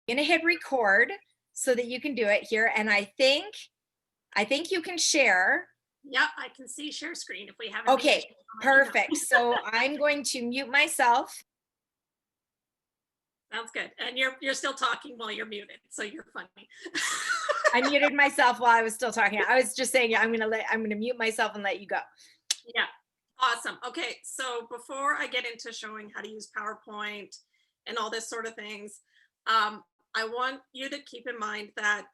Gonna hit record so that you can do it here. And I think you can share. Yep, I can see share screen if we have. Okay, perfect. So I'm going to mute myself. Sounds good. And you're still talking while you're muted, so you're funny. I muted myself while I was still talking. I was just saying I'm gonna mute myself and let you go. Yeah, awesome. Okay, so before I get into showing how to use PowerPoint and all this sort of things, I want you to keep in mind that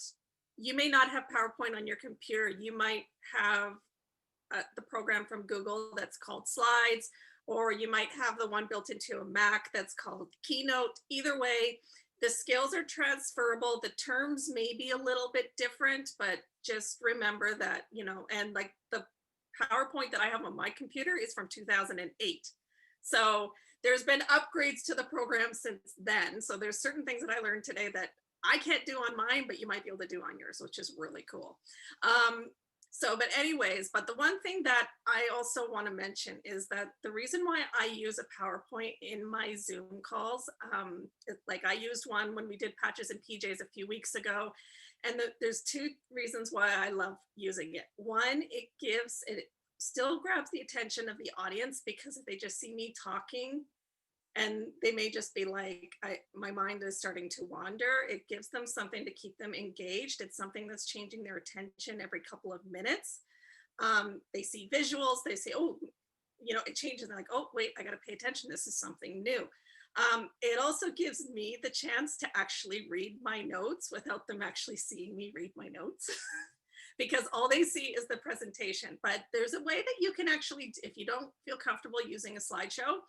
you may not have PowerPoint on your computer. You might have the program from Google that's called Slides, or you might have the one built into a Mac that's called Keynote. Either way, the skills are transferable. The terms may be a little bit different, but just remember that, you know, and like the PowerPoint that I have on my computer is from 2008. So there's been upgrades to the program since then. So there's certain things that I learned today that I can't do on mine, but you might be able to do on yours, which is really cool. But anyways, but the one thing that I also want to mention is that the reason why I use a PowerPoint in my Zoom calls, like I used one when we did Patches and PJs a few weeks ago, and there's two reasons why I love using it. One, it still grabs the attention of the audience, because if they just see me talking, and they may just be like, my mind is starting to wander. It gives them something to keep them engaged. It's something that's changing their attention every couple of minutes. They see visuals, they say, oh, you know, it changes. They're like, oh, wait, I got to pay attention. This is something new. It also gives me the chance to actually read my notes without them actually seeing me read my notes. Because all they see is the presentation. But there's a way that you can actually, if you don't feel comfortable using a slideshow,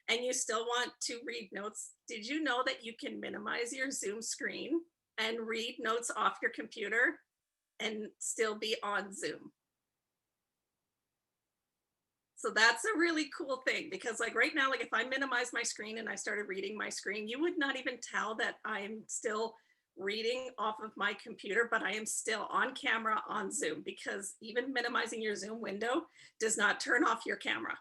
and you still want to read notes, did you know that you can minimize your Zoom screen and read notes off your computer and still be on Zoom? So that's a really cool thing, because like right now, like if I minimize my screen and I started reading my screen, you would not even tell that I'm still reading off of my computer, but I am still on camera on Zoom, because even minimizing your Zoom window does not turn off your camera.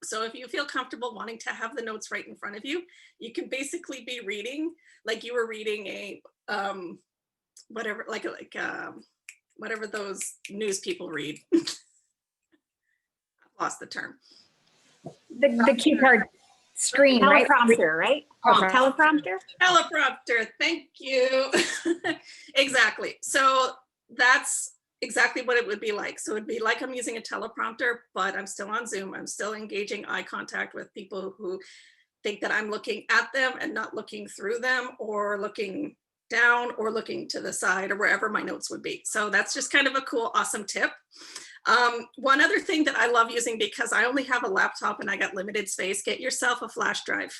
So if you feel comfortable wanting to have the notes right in front of you, you can basically be reading like you were reading a whatever, whatever those news people read. I've lost the term. The key card screen, right? Teleprompter, right? Oh, teleprompter? Teleprompter, thank you. Exactly. So that's exactly what it would be like. So it'd be like I'm using a teleprompter, but I'm still on Zoom. I'm still engaging eye contact with people who think that I'm looking at them and not looking through them, or looking down or looking to the side, or wherever my notes would be. So that's just kind of a cool, awesome tip. One other thing that I love using, because I only have a laptop and I got limited space, get yourself a flash drive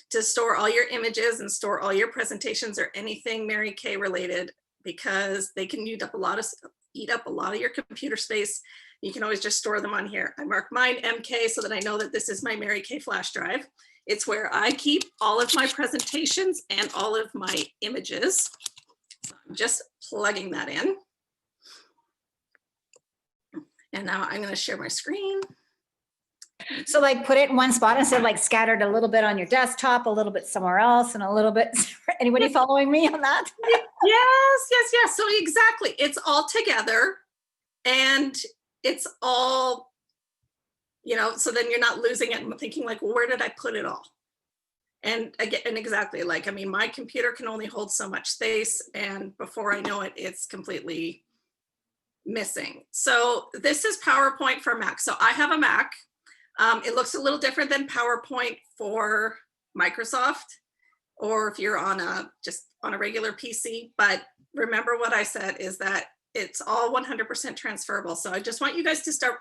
to store all your images and store all your presentations or anything Mary Kay related, because they can eat up a lot of your computer space. You can always just store them on here. I mark mine MK so that I know that this is my Mary Kay flash drive. It's where I keep all of my presentations and all of my images. So I'm just plugging that in. And now I'm going to share my screen. So like put it in one spot instead of like scattered a little bit on your desktop, a little bit somewhere else, and a little bit. Anybody following me on that? Yes. So exactly. It's all together, and it's all, you know, so then you're not losing it and thinking like, well, where did I put it all? And again, and exactly, like, I mean, my computer can only hold so much space, and before I know it, it's completely missing. So this is PowerPoint for Mac. So I have a Mac. It looks a little different than PowerPoint for Microsoft, or if you're on just on a regular PC. But remember what I said is that it's all 100% transferable. So I just want you guys to start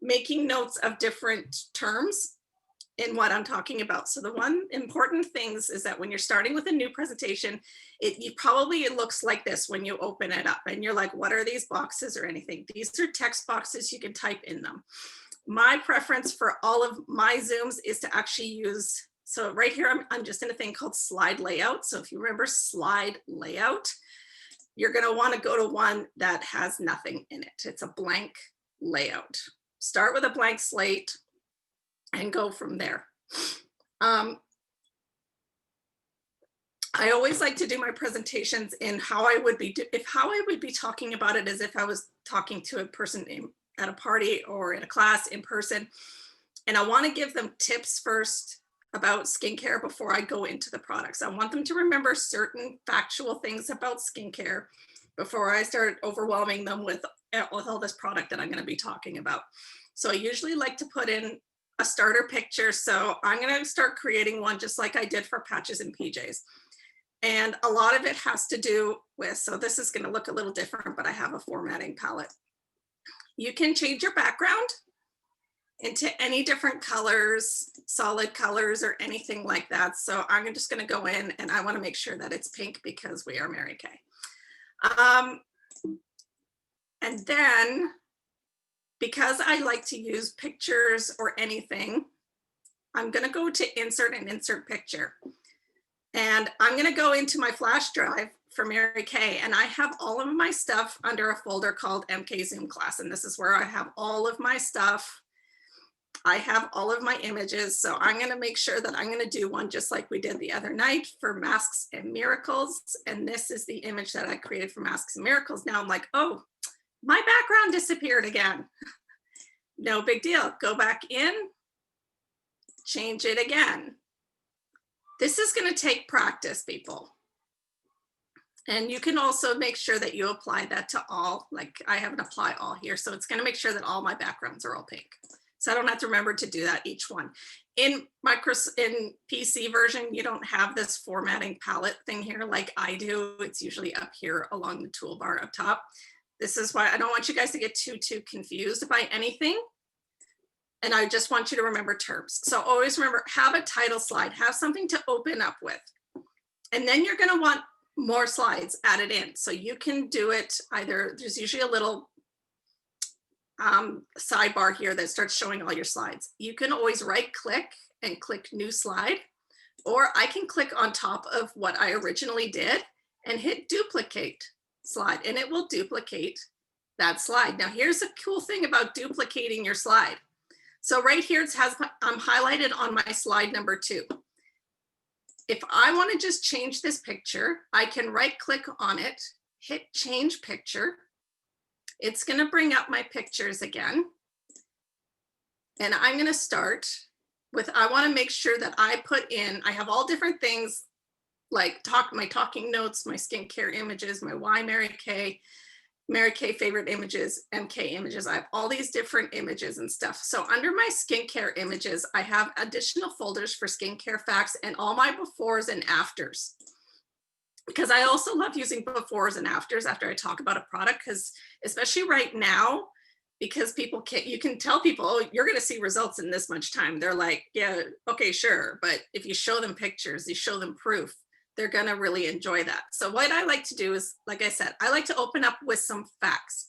making notes of different terms in what I'm talking about. So the one important things is that when you're starting with a new presentation, it looks like this when you open it up and you're like, what are these boxes or anything? These are text boxes, you can type in them. My preference for all of my Zooms is to actually use, so right here, I'm just in a thing called slide layout. So if you remember slide layout, you're going to want to go to one that has nothing in it. It's a blank layout. Start with a blank slate and go from there. I always like to do my presentations in how I would be talking about it as if I was talking to a person at a party or in a class in person. And I want to give them tips first about skincare before I go into the products. I want them to remember certain factual things about skincare before I start overwhelming them with all this product that I'm going to be talking about. So I usually like to put in a starter picture. So I'm going to start creating one just like I did for patches and PJs. And a lot of it has to do with, so this is going to look a little different, but I have a formatting palette. You can change your background into any different colors, solid colors, or anything like that. So I'm just going to go in and I want to make sure that it's pink because we are Mary Kay. And then because I like to use pictures or anything, I'm going to go to insert and insert picture. And I'm going to go into my flash drive for Mary Kay, and I have all of my stuff under a folder called MK Zoom class. And this is where I have all of my stuff. I have all of my images. So I'm going to make sure that I'm going to do one just like we did the other night for Masks and Miracles. And this is the image that I created for Masks and Miracles. Now I'm like, oh, my background disappeared again. No big deal. Go back in, change it again. This is going to take practice, people. And you can also make sure that you apply that to all, like I have an apply all here. So it's going to make sure that all my backgrounds are all pink. So I don't have to remember to do that each one. In PC version, you don't have this formatting palette thing here like I do. It's usually up here along the toolbar up top. This is why I don't want you guys to get too confused by anything. And I just want you to remember terms. So always remember, have a title slide, have something to open up with. And then you're going to want more slides added in. So you can do it either, there's usually a little sidebar here that starts showing all your slides. You can always right click and click new slide, or I can click on top of what I originally did and hit duplicate slide, and it will duplicate that slide. Now here's a cool thing about duplicating your slide. So right here, it has, I'm highlighted on my slide number 2. If I want to just change this picture, I can right click on it, hit change picture. It's going to bring up my pictures again. And I'm going to start with, I want to make sure that I put in, I have all different things like my talking notes, my skincare images, my why Mary Kay favorite images, MK images. I have all these different images and stuff. So under my skincare images, I have additional folders for skincare facts and all my befores and afters. Because I also love using befores and afters after I talk about a product, because especially right now, because people can't, you can tell people, oh, you're going to see results in this much time. They're like, yeah, okay, sure. But if you show them pictures, you show them proof, they're going to really enjoy that. So what I like to do is, like I said, I like to open up with some facts.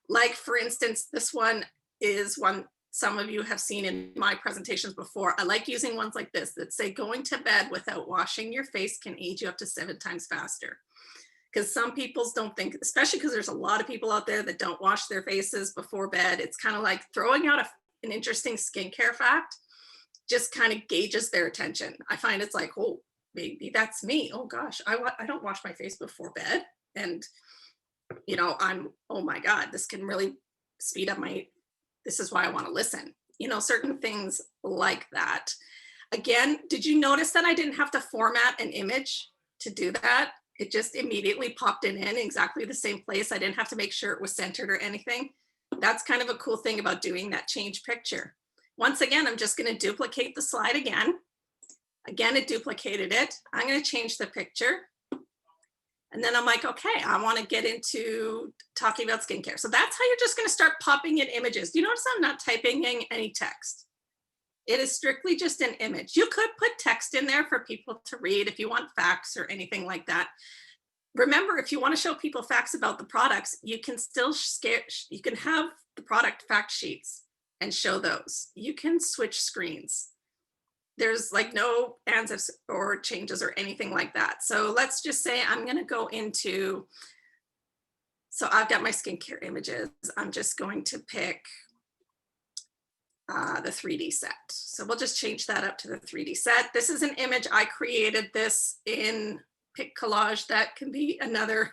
Like for instance, this one is one some of you have seen in my presentations before. I like using ones like this that say going to bed without washing your face can age you up to 7 times faster. Because some people don't think, especially because there's a lot of people out there that don't wash their faces before bed. It's kind of like throwing out an interesting skincare fact just kind of gauges their attention. I find it's like, oh, maybe that's me. Oh gosh, I don't wash my face before bed. And, you know, oh my God, this can really speed up this is why I want to listen. You know, certain things like that. Again, did you notice that I didn't have to format an image to do that? It just immediately popped it in exactly the same place. I didn't have to make sure it was centered or anything. That's kind of a cool thing about doing that change picture. Once again, I'm just going to duplicate the slide again. Again, it duplicated it. I'm going to change the picture. And then I'm like, okay, I want to get into talking about skincare. So that's how you're just going to start popping in images. You notice I'm not typing in any text. It is strictly just an image. You could put text in there for people to read if you want facts or anything like that. Remember, if you want to show people facts about the products, you can still you can have the product fact sheets and show those. You can switch screens. There's like no ands or changes or anything like that. So let's just say I'm going to go into, so I've got my skincare images. I'm just going to pick the 3D set. So we'll just change that up to the 3D set. This is an image. I created this in pic collage. That can be another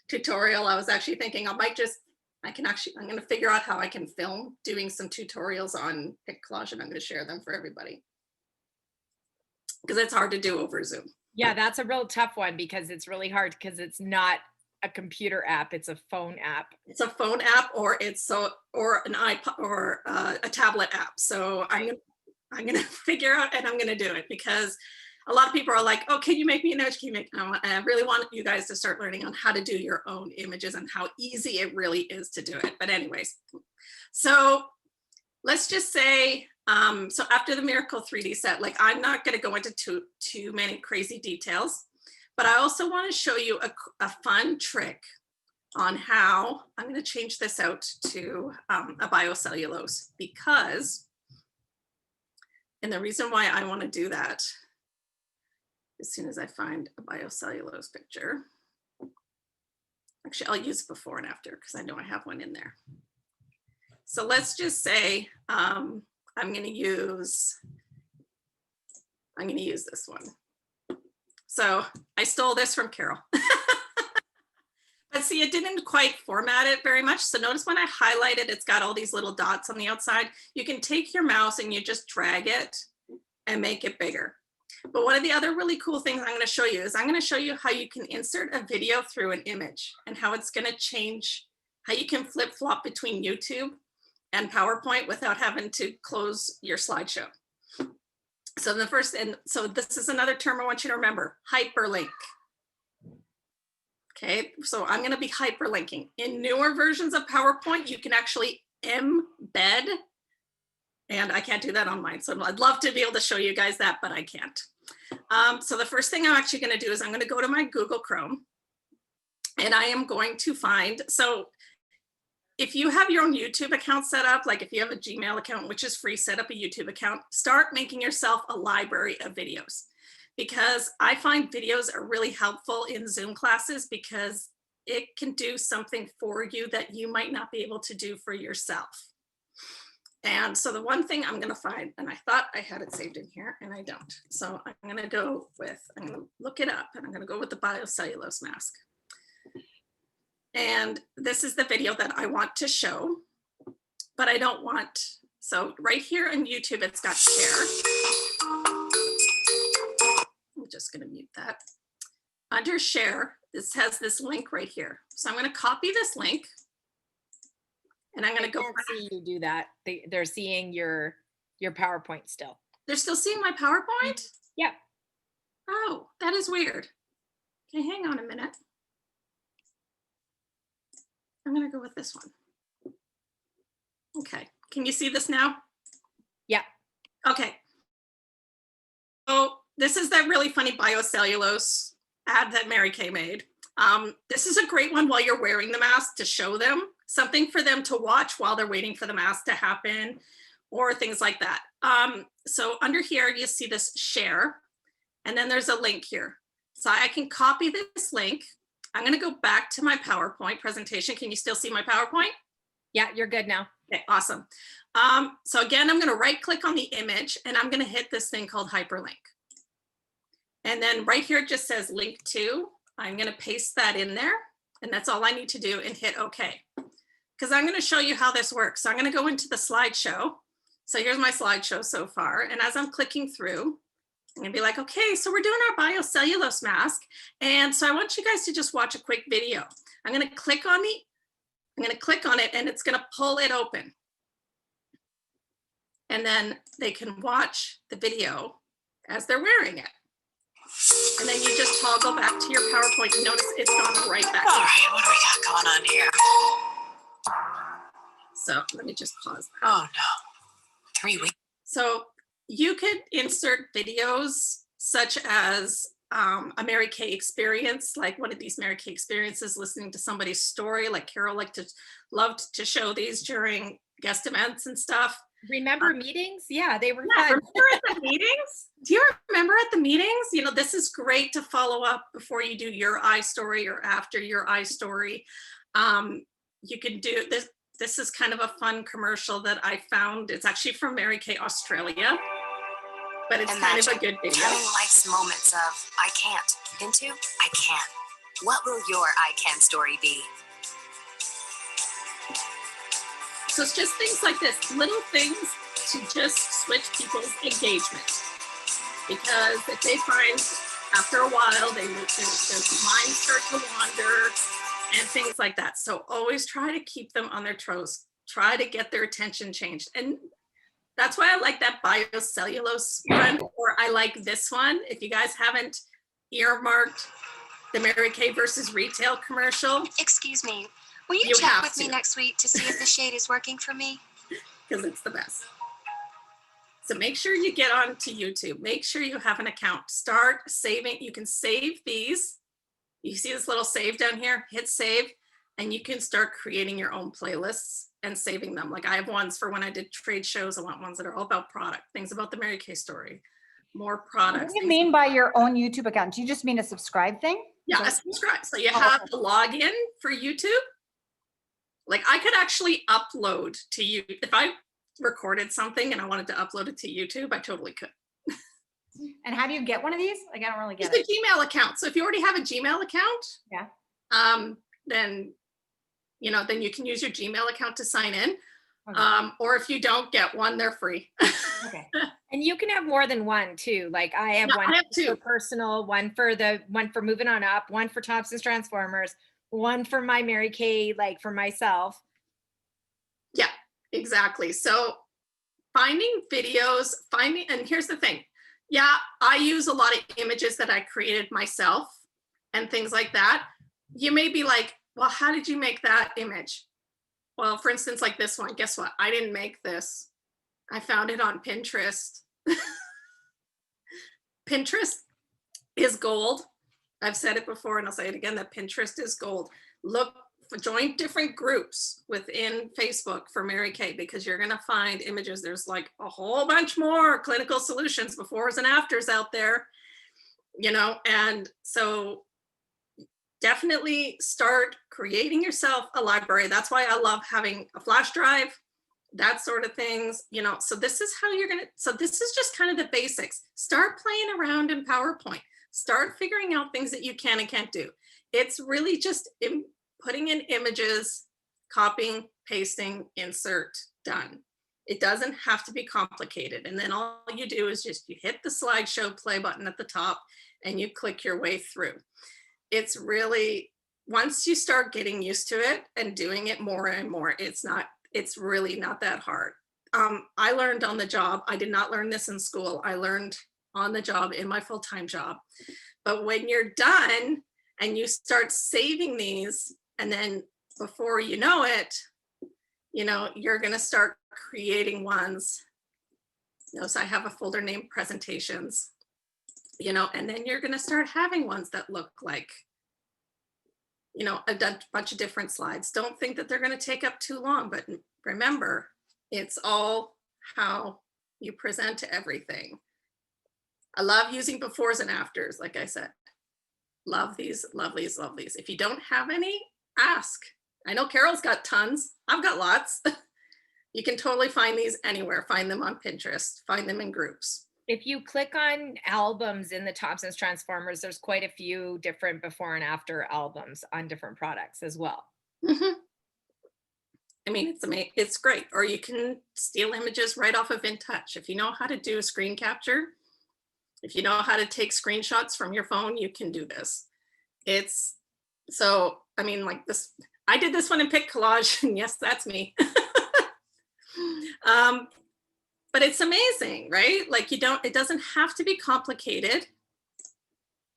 tutorial. I was actually thinking I'm going to figure out how I can film doing some tutorials on pic collage, and I'm going to share them for everybody because it's hard to do over Zoom. Yeah, that's a real tough one because it's really hard because it's not a computer app, it's a phone app. It's a phone app or an iPod or a tablet app. So I'm gonna figure out and I'm gonna do it because a lot of people are like, oh, can you make me an image? Can you make, I really want you guys to start learning on how to do your own images and how easy it really is to do it. But anyways, so let's just say, so after the Miracle 3D set, like I'm not gonna go into too many crazy details, but I also want to show you a fun trick on how I'm going to change this out to a biocellulose because, and the reason why I want to do that, as soon as I find a biocellulose picture, actually I'll use before and after because I know I have one in there. So let's just say I'm going to use this one. So I stole this from Carol. But see, it didn't quite format it very much. So notice when I highlight it, it's got all these little dots on the outside. You can take your mouse and you just drag it and make it bigger. But one of the other really cool things I'm going to show you is I'm going to show you how you can insert a video through an image and how it's going to change, how you can flip flop between YouTube and PowerPoint without having to close your slideshow. So so this is another term I want you to remember, hyperlink. Okay, so I'm going to be hyperlinking. In newer versions of PowerPoint, you can actually embed, and I can't do that on mine. So I'd love to be able to show you guys that, but I can't. So the first thing I'm actually going to do is I'm going to go to my Google Chrome, and I am going to find, so if you have your own YouTube account set up, like if you have a Gmail account, which is free, set up a YouTube account, start making yourself a library of videos. Because I find videos are really helpful in Zoom classes because it can do something for you that you might not be able to do for yourself. And so the one thing I'm gonna find, and I thought I had it saved in here and I don't. So I'm gonna look it up and I'm gonna go with the biocellulose mask. And this is the video that I want to show, but I don't want, so right here on YouTube, it's got share. I'm just gonna mute that. Under share, this has this link right here. So I'm gonna copy this link and I'm gonna go. Can't see you do that. They're seeing your PowerPoint still. They're still seeing my PowerPoint? Yeah. Oh, that is weird. Okay, hang on a minute. I'm gonna go with this one. Okay, can you see this now? Yeah. Okay. So this is that really funny biocellulose ad that Mary Kay made. This is a great one while you're wearing the mask to show them something for them to watch while they're waiting for the mask to happen or things like that. So under here, you see this share, and then there's a link here. So I can copy this link. I'm going to go back to my PowerPoint presentation. Can you still see my PowerPoint? Yeah, you're good now. Okay, awesome. So again, I'm going to right click on the image and I'm going to hit this thing called hyperlink. And then right here, it just says link to. I'm going to paste that in there. And that's all I need to do and hit OK. Because I'm going to show you how this works. So I'm going to go into the slideshow. So here's my slideshow so far. And as I'm clicking through, I'm gonna be like, okay, so we're doing our biocellulose mask. And so I want you guys to just watch a quick video. I'm gonna click on it and it's gonna pull it open. And then they can watch the video as they're wearing it. And then you just toggle back to your PowerPoint and notice it's gone right back. All right, what do we got going on here? So let me just pause that. Oh no, 3 weeks. So you could insert videos such as a Mary Kay experience, like one of these Mary Kay experiences, listening to somebody's story, like Carol loved to show these during guest events and stuff. Remember meetings? Yeah, they were Yeah, fun. remember at the meetings? Do you remember at the meetings? You know, this is great to follow up before you do your iStory or after your iStory. You can do this. This is kind of a fun commercial that I found. It's actually from Mary Kay Australia, but it's kind of a good video. Having life's moments of, I can't, into? I can. What will your I can story be? So it's just things like this, little things to just switch people's engagement. Because if they find after a while, their minds start to wander and things like that. So always try to keep them on their toes. Try to get their attention changed. And that's why I like that biocellulose one, or I like this one. If you guys haven't earmarked the Mary Kay versus retail commercial, Excuse me, will you You check have with me to. next week to see if the shade is working for me? because it's the best. So make sure you get onto YouTube. Make sure you have an account. Start saving. You can save these. You see this little save down here? Hit save, and you can start creating your own playlists and saving them. Like I have ones for when I did trade shows. I want ones that are all about product, things about the Mary Kay story, more What products. do you things mean by your own YouTube account? Do you just mean a subscribe thing? Yeah, So- a subscribe. So you Oh, have okay. the login for YouTube. Like I could actually upload to you if I recorded something and I wanted to upload it to YouTube, I totally could. And how do you get one of these? Like, I don't really get Just a it. Gmail account. So if you already have a Gmail account, Yeah. then then you can use your Gmail account to sign in. Okay. Or if you don't get one, they're free. Okay. And you can have more than one too. Like I have Yeah, one I have for two. personal, one for moving on up, one for Thompson's Transformers, one for my Mary Kay, like for myself. Yeah, exactly. So finding videos, and here's the thing. Yeah, I use a lot of images that I created myself and things like that. You may be like, well, how did you make that image? Well, for instance, like this one, guess what? I didn't make this. I found it on Pinterest. Pinterest is gold. I've said it before and I'll say it again, that Pinterest is gold. Join different groups within Facebook for Mary Kay because you're gonna find images. There's like a whole bunch more clinical solutions, befores and afters out there, and so definitely start creating yourself a library. That's why I love having a flash drive, that sort of things, so this is how this is just kind of the basics. Start playing around in PowerPoint. Start figuring out things that you can and can't do. It's really just putting in images, copying, pasting, insert, done. It doesn't have to be complicated. And then all you do is you hit the slideshow play button at the top and you click your way through. It's really, once you start getting used to it and doing it more and more, it's really not that hard. I learned on the job. I did not learn this in school. I learned on the job in my full-time job. But when you're done and you start saving these, and then before you know it, you're going to start creating ones. So I have a folder named presentations, and then you're going to start having ones that look like, a bunch of different slides. Don't think that they're going to take up too long, but remember, it's all how you present to everything. I love using befores and afters, like I said. Love these, love these, love these. If you don't have any, ask. I know Carol's got tons. I've got lots. You can totally find these anywhere. Find them on Pinterest. Find them in groups. If you click on albums in the Thompson's Transformers, there's quite a few different before and after albums on different products as well. Mm-hmm. I mean, it's amazing. It's great. Or you can steal images right off of InTouch. If you know how to do a screen capture, if you know how to take screenshots from your phone, you can do this. Like this, I did this one in Pic Collage, and yes, that's me. But it's amazing, right? Like it doesn't have to be complicated.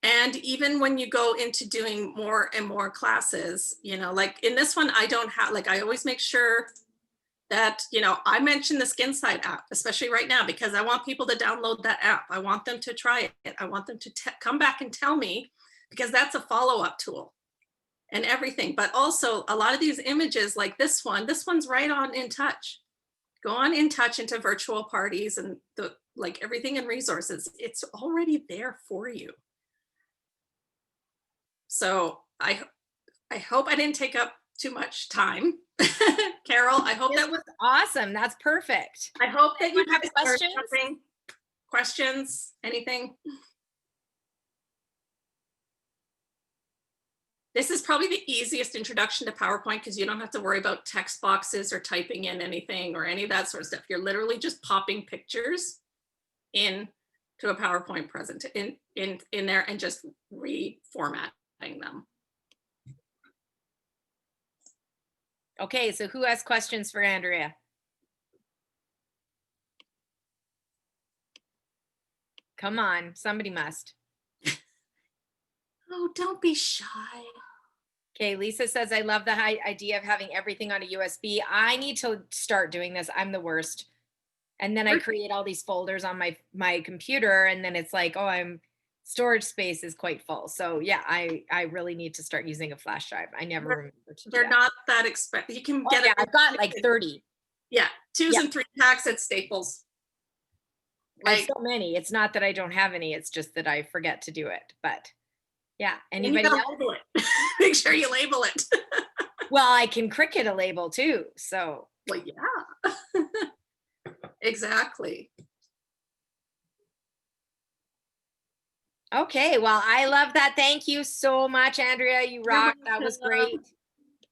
And even when you go into doing more and more classes, like in this one, I don't have, I always make sure that, I mention the SkinSight app, especially right now, because I want people to download that app. I want them to try it. I want them to come back and tell me, because that's a follow-up tool and everything. But also a lot of these images like this one's right on InTouch. Go on InTouch into virtual parties and everything in resources. It's already there for you. So I hope I didn't take up too much time. Carol, I hope That was awesome. That's perfect. I hope that you Anyone have guys learned questions? something. Questions, anything? This is probably the easiest introduction to PowerPoint because you don't have to worry about text boxes or typing in anything or any of that sort of stuff. You're literally just popping pictures in to a PowerPoint in there and just reformatting them. Okay, so who has questions for Andrea? Come on, somebody must. Oh, don't be shy. Okay, Lisa says, I love the idea of having everything on a USB. I need to start doing this. I'm the worst. And then I create all these folders on my computer, and then it's like, oh, storage space is quite full. So yeah, I really need to start using a flash drive. I never remember to do They're that. not that expensive. You can get Yeah, I've got like 30. Yeah, 2s Yeah. and 3 packs at Staples. I have Like, so many. It's not that I don't have any. It's just that I forget to do it. But yeah, and you anybody gotta else? label it. Make sure you label it. Well, I can Cricut a label too. So Well, yeah. Exactly. okay, well, I love that. Thank you so much, Andrea. You rock. That was great.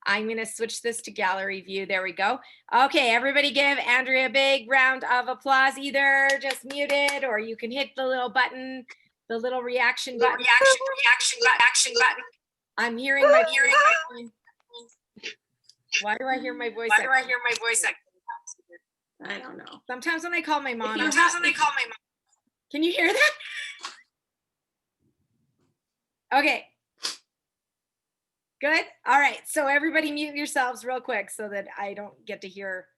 I'm going to switch this to gallery view. There we go. Okay, everybody give Andrea a big round of applause. Either just muted or you can hit the little button, the little reaction button. Reaction button. I'm hearing my Why do I hear my voice? Why do I hear my voice? I don't know. Sometimes when I call my mom. Sometimes when I call my mom. Can you hear that? Okay. Good. All right. So everybody mute yourselves real quick so that I don't get to hear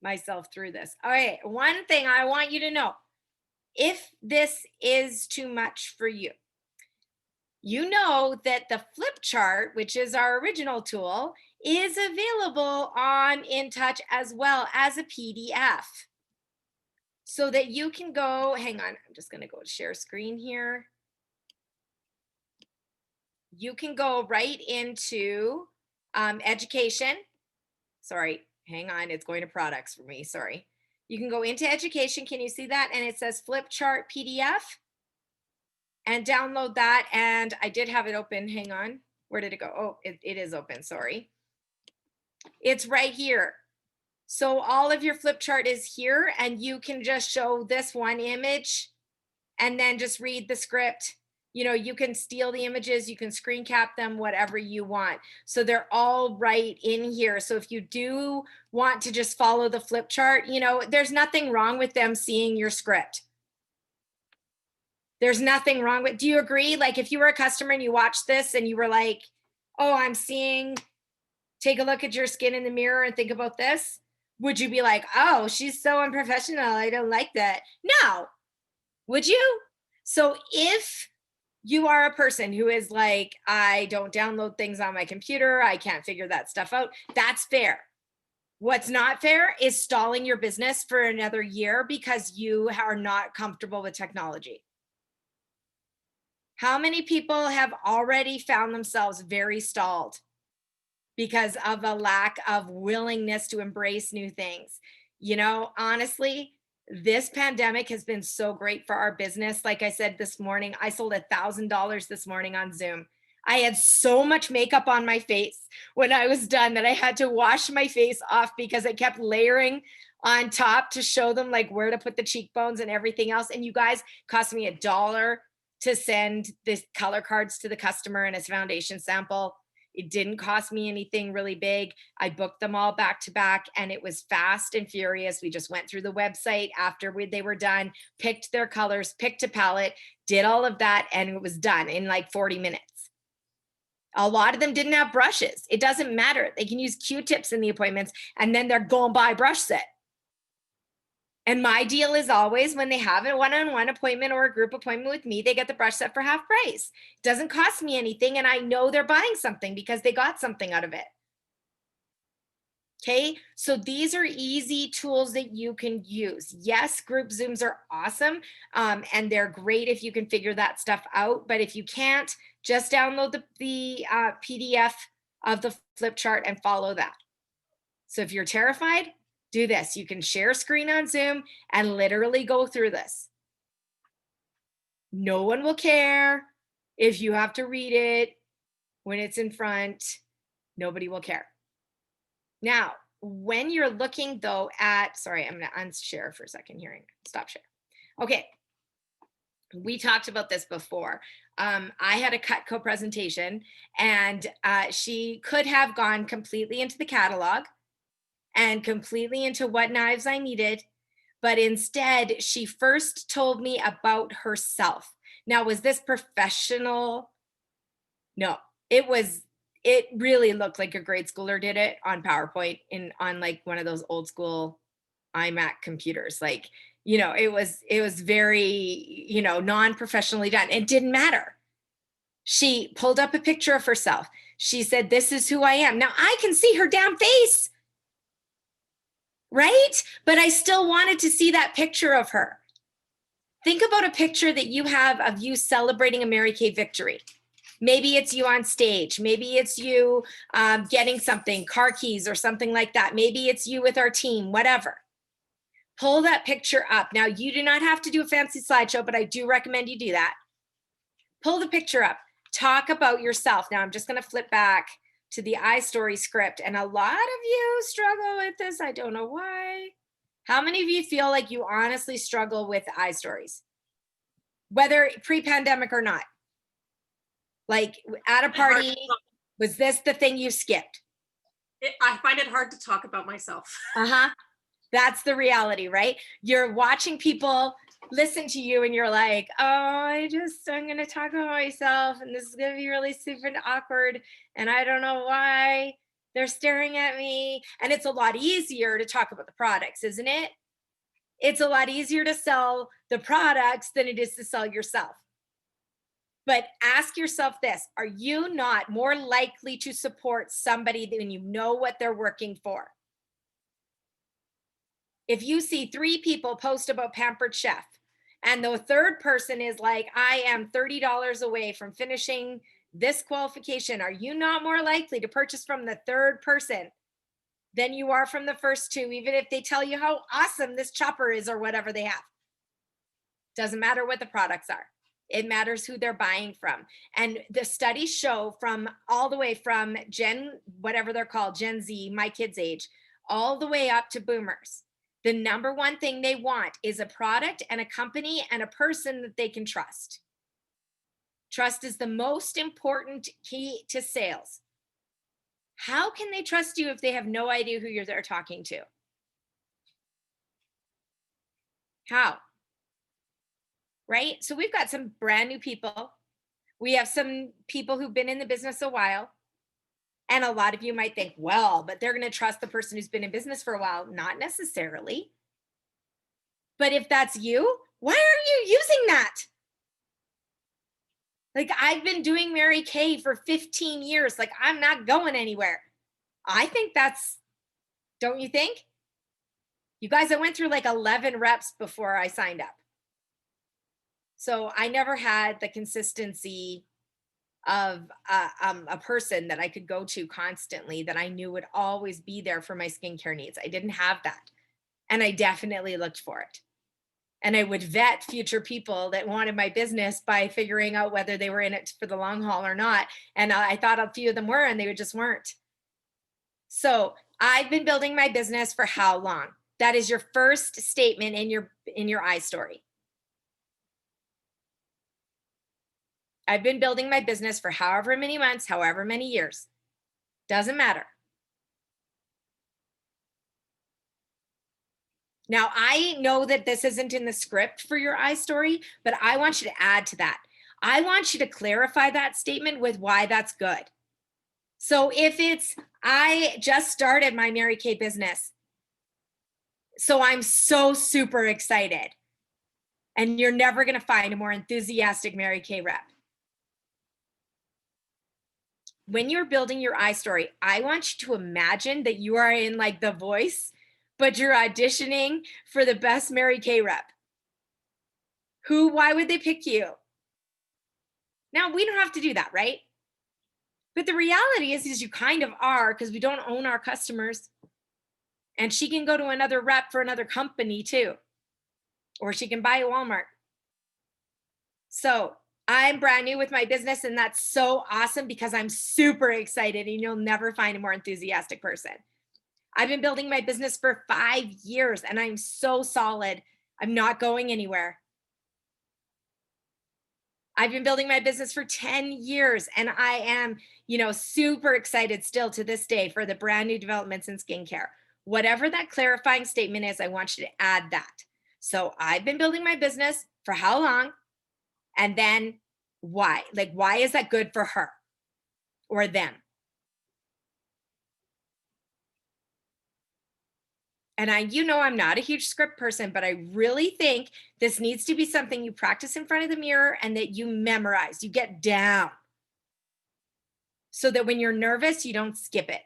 myself through this. All right. One thing I want you to know, if this is too much for you, you know that the flip chart, which is our original tool, is available on InTouch as well as a PDF. So that you can go, hang on, I'm just going to go to share screen here. You can go right into education. Sorry, hang on, it's going to products for me, sorry. You can go into education, can you see that? And it says flip chart PDF. And download that, and I did have it open, hang on. Where did it go? Oh, it is open, sorry. It's right here. So all of your flip chart is here, and you can just show this one image and then just read the script. You know, you can steal the images, you can screen cap them, whatever you want. So they're all right in here. So if you do want to just follow the flip chart, you know, there's nothing wrong with them seeing your script. There's nothing wrong with, do you agree? Like if you were a customer and you watched this and you were like, oh, I'm seeing, take a look at your skin in the mirror and think about this. Would you be like, oh, she's so unprofessional, I don't like that? No. Would you? So if you are a person who is like, I don't download things on my computer, I can't figure that stuff out, that's fair. What's not fair is stalling your business for another year because you are not comfortable with technology. How many people have already found themselves very stalled because of a lack of willingness to embrace new things? You know, honestly, this pandemic has been so great for our business. Like I said this morning, I sold $1,000 this morning on Zoom. I had so much makeup on my face when I was done that I had to wash my face off because I kept layering on top to show them like where to put the cheekbones and everything else. And you guys, cost me $1 to send the color cards to the customer and his foundation sample. It didn't cost me anything really big. I booked them all back to back and it was fast and furious. We just went through the website after they were done, picked their colors, picked a palette, did all of that, and it was done in like 40 minutes. A lot of them didn't have brushes. It doesn't matter. They can use Q-tips in the appointments and then they're going by brush set. And my deal is always when they have a one-on-one appointment or a group appointment with me, they get the brush set for half price. It doesn't cost me anything. And I know they're buying something because they got something out of it. Okay, so these are easy tools that you can use. Yes, group Zooms are awesome. And they're great if you can figure that stuff out. But if you can't, just download the PDF of the flip chart and follow that. So if you're terrified, do this. You can share screen on Zoom and literally go through this. No one will care if you have to read it. When it's in front, nobody will care. Now, when you're looking though at, sorry, I'm going to unshare for a second here and stop share. Okay. We talked about this before. I had a Cutco presentation, and she could have gone completely into the catalog and completely into what knives I needed. But instead, she first told me about herself. Now, was this professional? No, it really looked like a grade schooler did it on PowerPoint on like one of those old school iMac computers. Like, it was very, non-professionally done. It didn't matter. She pulled up a picture of herself. She said, "This is who I am." Now I can see her damn face, right? But I still wanted to see that picture of her. Think about a picture that you have of you celebrating a Mary Kay victory. Maybe it's you on stage. Maybe it's you getting something, car keys or something like that. Maybe it's you with our team, whatever. Pull that picture up. Now, you do not have to do a fancy slideshow, but I do recommend you do that. Pull the picture up. Talk about yourself. Now, I'm just going to flip back to the iStory script. And a lot of you struggle with this. I don't know why. How many of you feel like you honestly struggle with iStories? Whether pre-pandemic or not? Like at a party, was this the thing you skipped? I find it hard to talk about myself. Uh-huh. That's the reality, right? You're watching people listen to you and you're like, oh, I'm going to talk about myself and this is going to be really super awkward. And I don't know why they're staring at me. And it's a lot easier to talk about the products, isn't it? It's a lot easier to sell the products than it is to sell yourself. But ask yourself this, are you not more likely to support somebody when you know what they're working for? If you see 3 people post about Pampered Chef and the third person is like, I am $30 away from finishing this qualification, are you not more likely to purchase from the third person than you are from the first 2, even if they tell you how awesome this chopper is or whatever they have? Doesn't matter what the products are. It matters who they're buying from. And the studies show from all the way from whatever they're called, Gen Z, my kids' age, all the way up to boomers. The number one thing they want is a product and a company and a person that they can trust. Trust is the most important key to sales. How can they trust you if they have no idea who they're talking to? How? Right? So we've got some brand new people. We have some people who've been in the business a while. And a lot of you might think, well, but they're going to trust the person who's been in business for a while. Not necessarily. But if that's you, why are you using that? Like, I've been doing Mary Kay for 15 years. Like, I'm not going anywhere. I think don't you think? You guys, I went through like 11 reps before I signed up. So I never had the consistency of a person that I could go to constantly that I knew would always be there for my skincare needs. I didn't have that. And I definitely looked for it. And I would vet future people that wanted my business by figuring out whether they were in it for the long haul or not. And I thought a few of them were, and they just weren't. So I've been building my business for how long? That is your first statement in your iStory. I've been building my business for however many months, however many years. Doesn't matter. Now, I know that this isn't in the script for your iStory, but I want you to add to that. I want you to clarify that statement with why that's good. So if it's, I just started my Mary Kay business, so I'm so super excited. And you're never going to find a more enthusiastic Mary Kay rep. When you're building your iStory, I want you to imagine that you are in like The Voice, but you're auditioning for the best Mary Kay rep. Why would they pick you? Now, we don't have to do that, right? But the reality is you kind of are, because we don't own our customers. And she can go to another rep for another company too. Or she can buy a Walmart. So I'm brand new with my business, and that's so awesome because I'm super excited, and you'll never find a more enthusiastic person. I've been building my business for 5 years, and I'm so solid. I'm not going anywhere. I've been building my business for 10 years, and I am, super excited still to this day for the brand new developments in skincare. Whatever that clarifying statement is, I want you to add that. So I've been building my business for how long? And then why? Like, why is that good for her or them? And I'm not a huge script person, but I really think this needs to be something you practice in front of the mirror and that you memorize, you get down, so that when you're nervous, you don't skip it.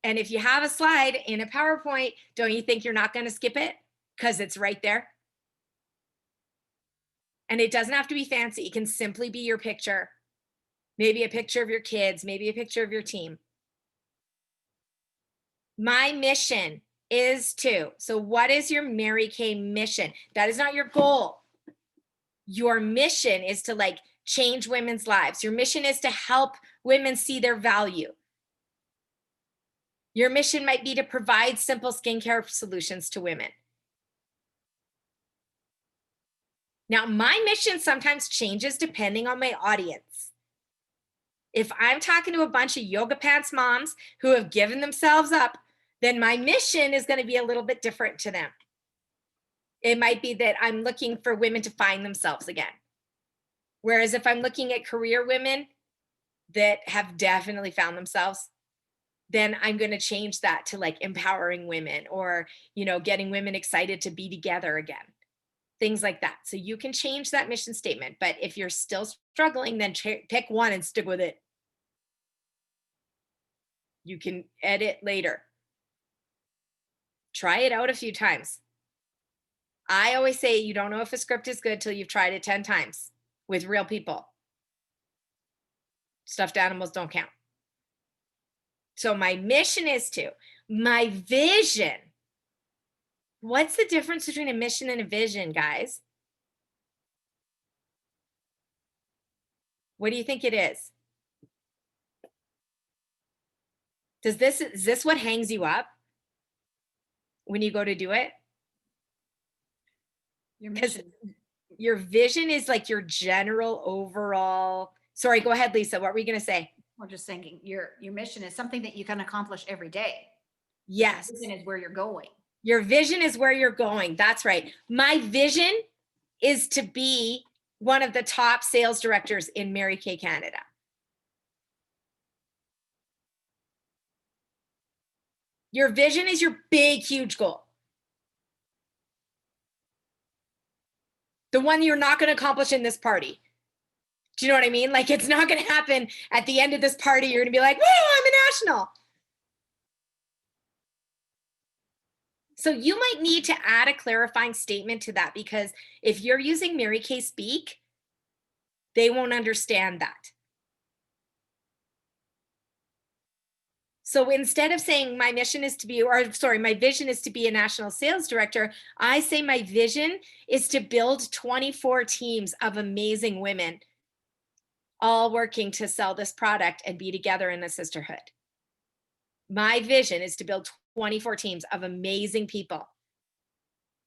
And if you have a slide in a PowerPoint, don't you think you're not going to skip it? Because it's right there. And it doesn't have to be fancy. It can simply be your picture, maybe a picture of your kids, maybe a picture of your team. My mission is to. So what is your Mary Kay mission? That is not your goal. Your mission is to change women's lives. Your mission is to help women see their value. Your mission might be to provide simple skincare solutions to women. Now, my mission sometimes changes depending on my audience. If I'm talking to a bunch of yoga pants moms who have given themselves up, then my mission is going to be a little bit different to them. It might be that I'm looking for women to find themselves again. Whereas if I'm looking at career women that have definitely found themselves, then I'm going to change that to empowering women or, getting women excited to be together again. Things like that. So you can change that mission statement. But if you're still struggling, then pick one and stick with it. You can edit later. Try it out a few times. I always say you don't know if a script is good till you've tried it 10 times with real people. Stuffed animals don't count. So my mission is to. My vision. What's the difference between a mission and a vision, guys? What do you think it is? Is this what hangs you up when you go to do it? Your mission. Your vision is your general overall. Sorry, go ahead, Lisa. What were you going to say? We're just thinking your mission is something that you can accomplish every day. Yes. Your vision is where you're going. Your vision is where you're going. That's right. My vision is to be one of the top sales directors in Mary Kay Canada. Your vision is your big, huge goal. The one you're not going to accomplish in this party. Do you know what I mean? It's not going to happen at the end of this party. You're going to be like, whoa, I'm a national. So you might need to add a clarifying statement to that, because if you're using Mary Kay Speak, they won't understand that. So instead of saying my vision is to be a national sales director, I say my vision is to build 24 teams of amazing women, all working to sell this product and be together in a sisterhood. My vision is to build 24 teams of amazing people,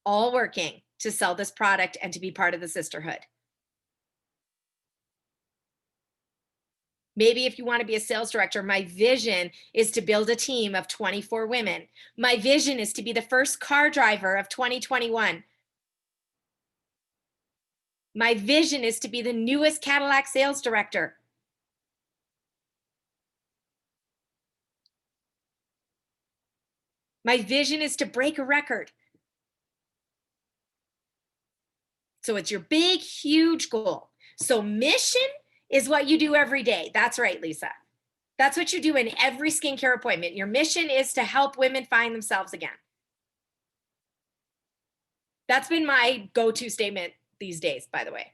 all working to sell this product and to be part of the sisterhood. Maybe if you want to be a sales director, my vision is to build a team of 24 women. My vision is to be the first car driver of 2021. My vision is to be the newest Cadillac sales director. My vision is to break a record. So it's your big, huge goal. So mission is what you do every day. That's right, Lisa. That's what you do in every skincare appointment. Your mission is to help women find themselves again. That's been my go-to statement these days, by the way.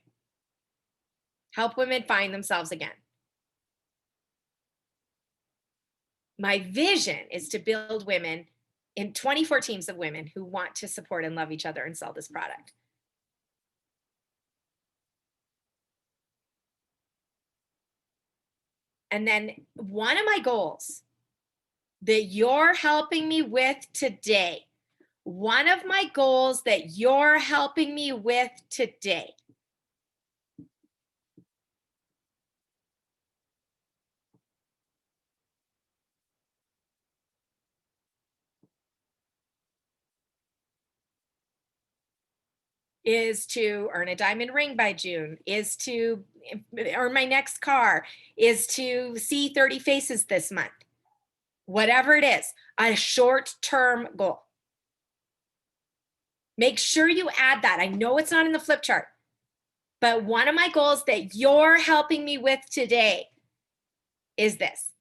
Help women find themselves again. My vision is to build women in 24 teams of women who want to support and love each other and sell this product. And then one of my goals that you're helping me with today, one of my goals that you're helping me with today is to earn a diamond ring by June, is to earn my next car, is to see 30 faces this month. Whatever it is, a short-term goal. Make sure you add that. I know it's not in the flip chart, but one of my goals that you're helping me with today is this.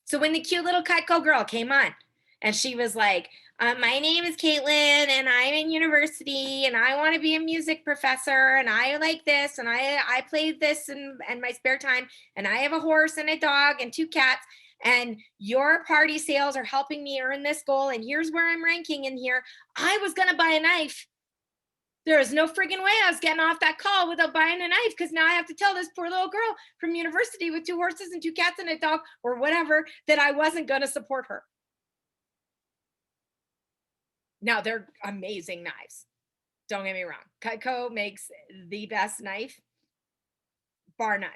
So when the cute little Cutco girl came on and she was like, my name is Caitlin and I'm in university and I want to be a music professor and I like this and I play this in my spare time and I have a horse and a dog and 2 cats and your party sales are helping me earn this goal and here's where I'm ranking in here. I was going to buy a knife. There is no friggin' way I was getting off that call without buying a knife because now I have to tell this poor little girl from university with 2 horses and 2 cats and a dog or whatever that I wasn't going to support her. Now, they're amazing knives. Don't get me wrong. Cutco makes the best knife, bar none.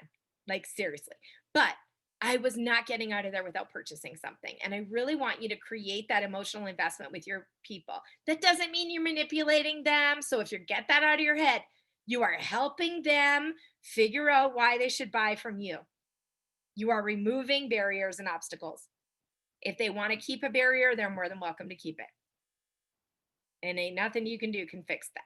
Like, seriously. But I was not getting out of there without purchasing something. And I really want you to create that emotional investment with your people. That doesn't mean you're manipulating them. So if you get that out of your head, you are helping them figure out why they should buy from you. You are removing barriers and obstacles. If they want to keep a barrier, they're more than welcome to keep it. And ain't nothing you can do can fix that.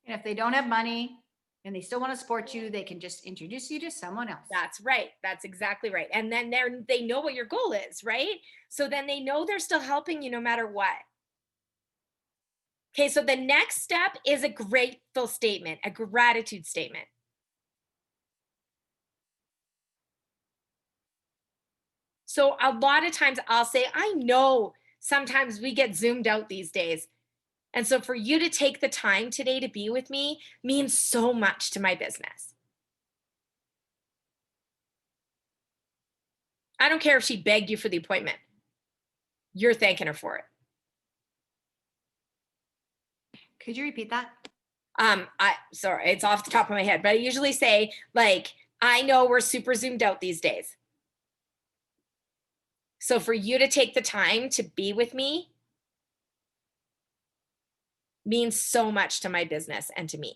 And if they don't have money and they still want to support you, they can just introduce you to someone else. That's right. That's exactly right. And then they know what your goal is, right? So then they know they're still helping you no matter what. Okay, so the next step is a grateful statement, a gratitude statement. So a lot of times I'll say, I know sometimes we get zoomed out these days. And so for you to take the time today to be with me means so much to my business. I don't care if she begged you for the appointment. You're thanking her for it. Could you repeat that? Sorry, it's off the top of my head, but I usually say, like, I know we're super zoomed out these days. So for you to take the time to be with me means so much to my business and to me.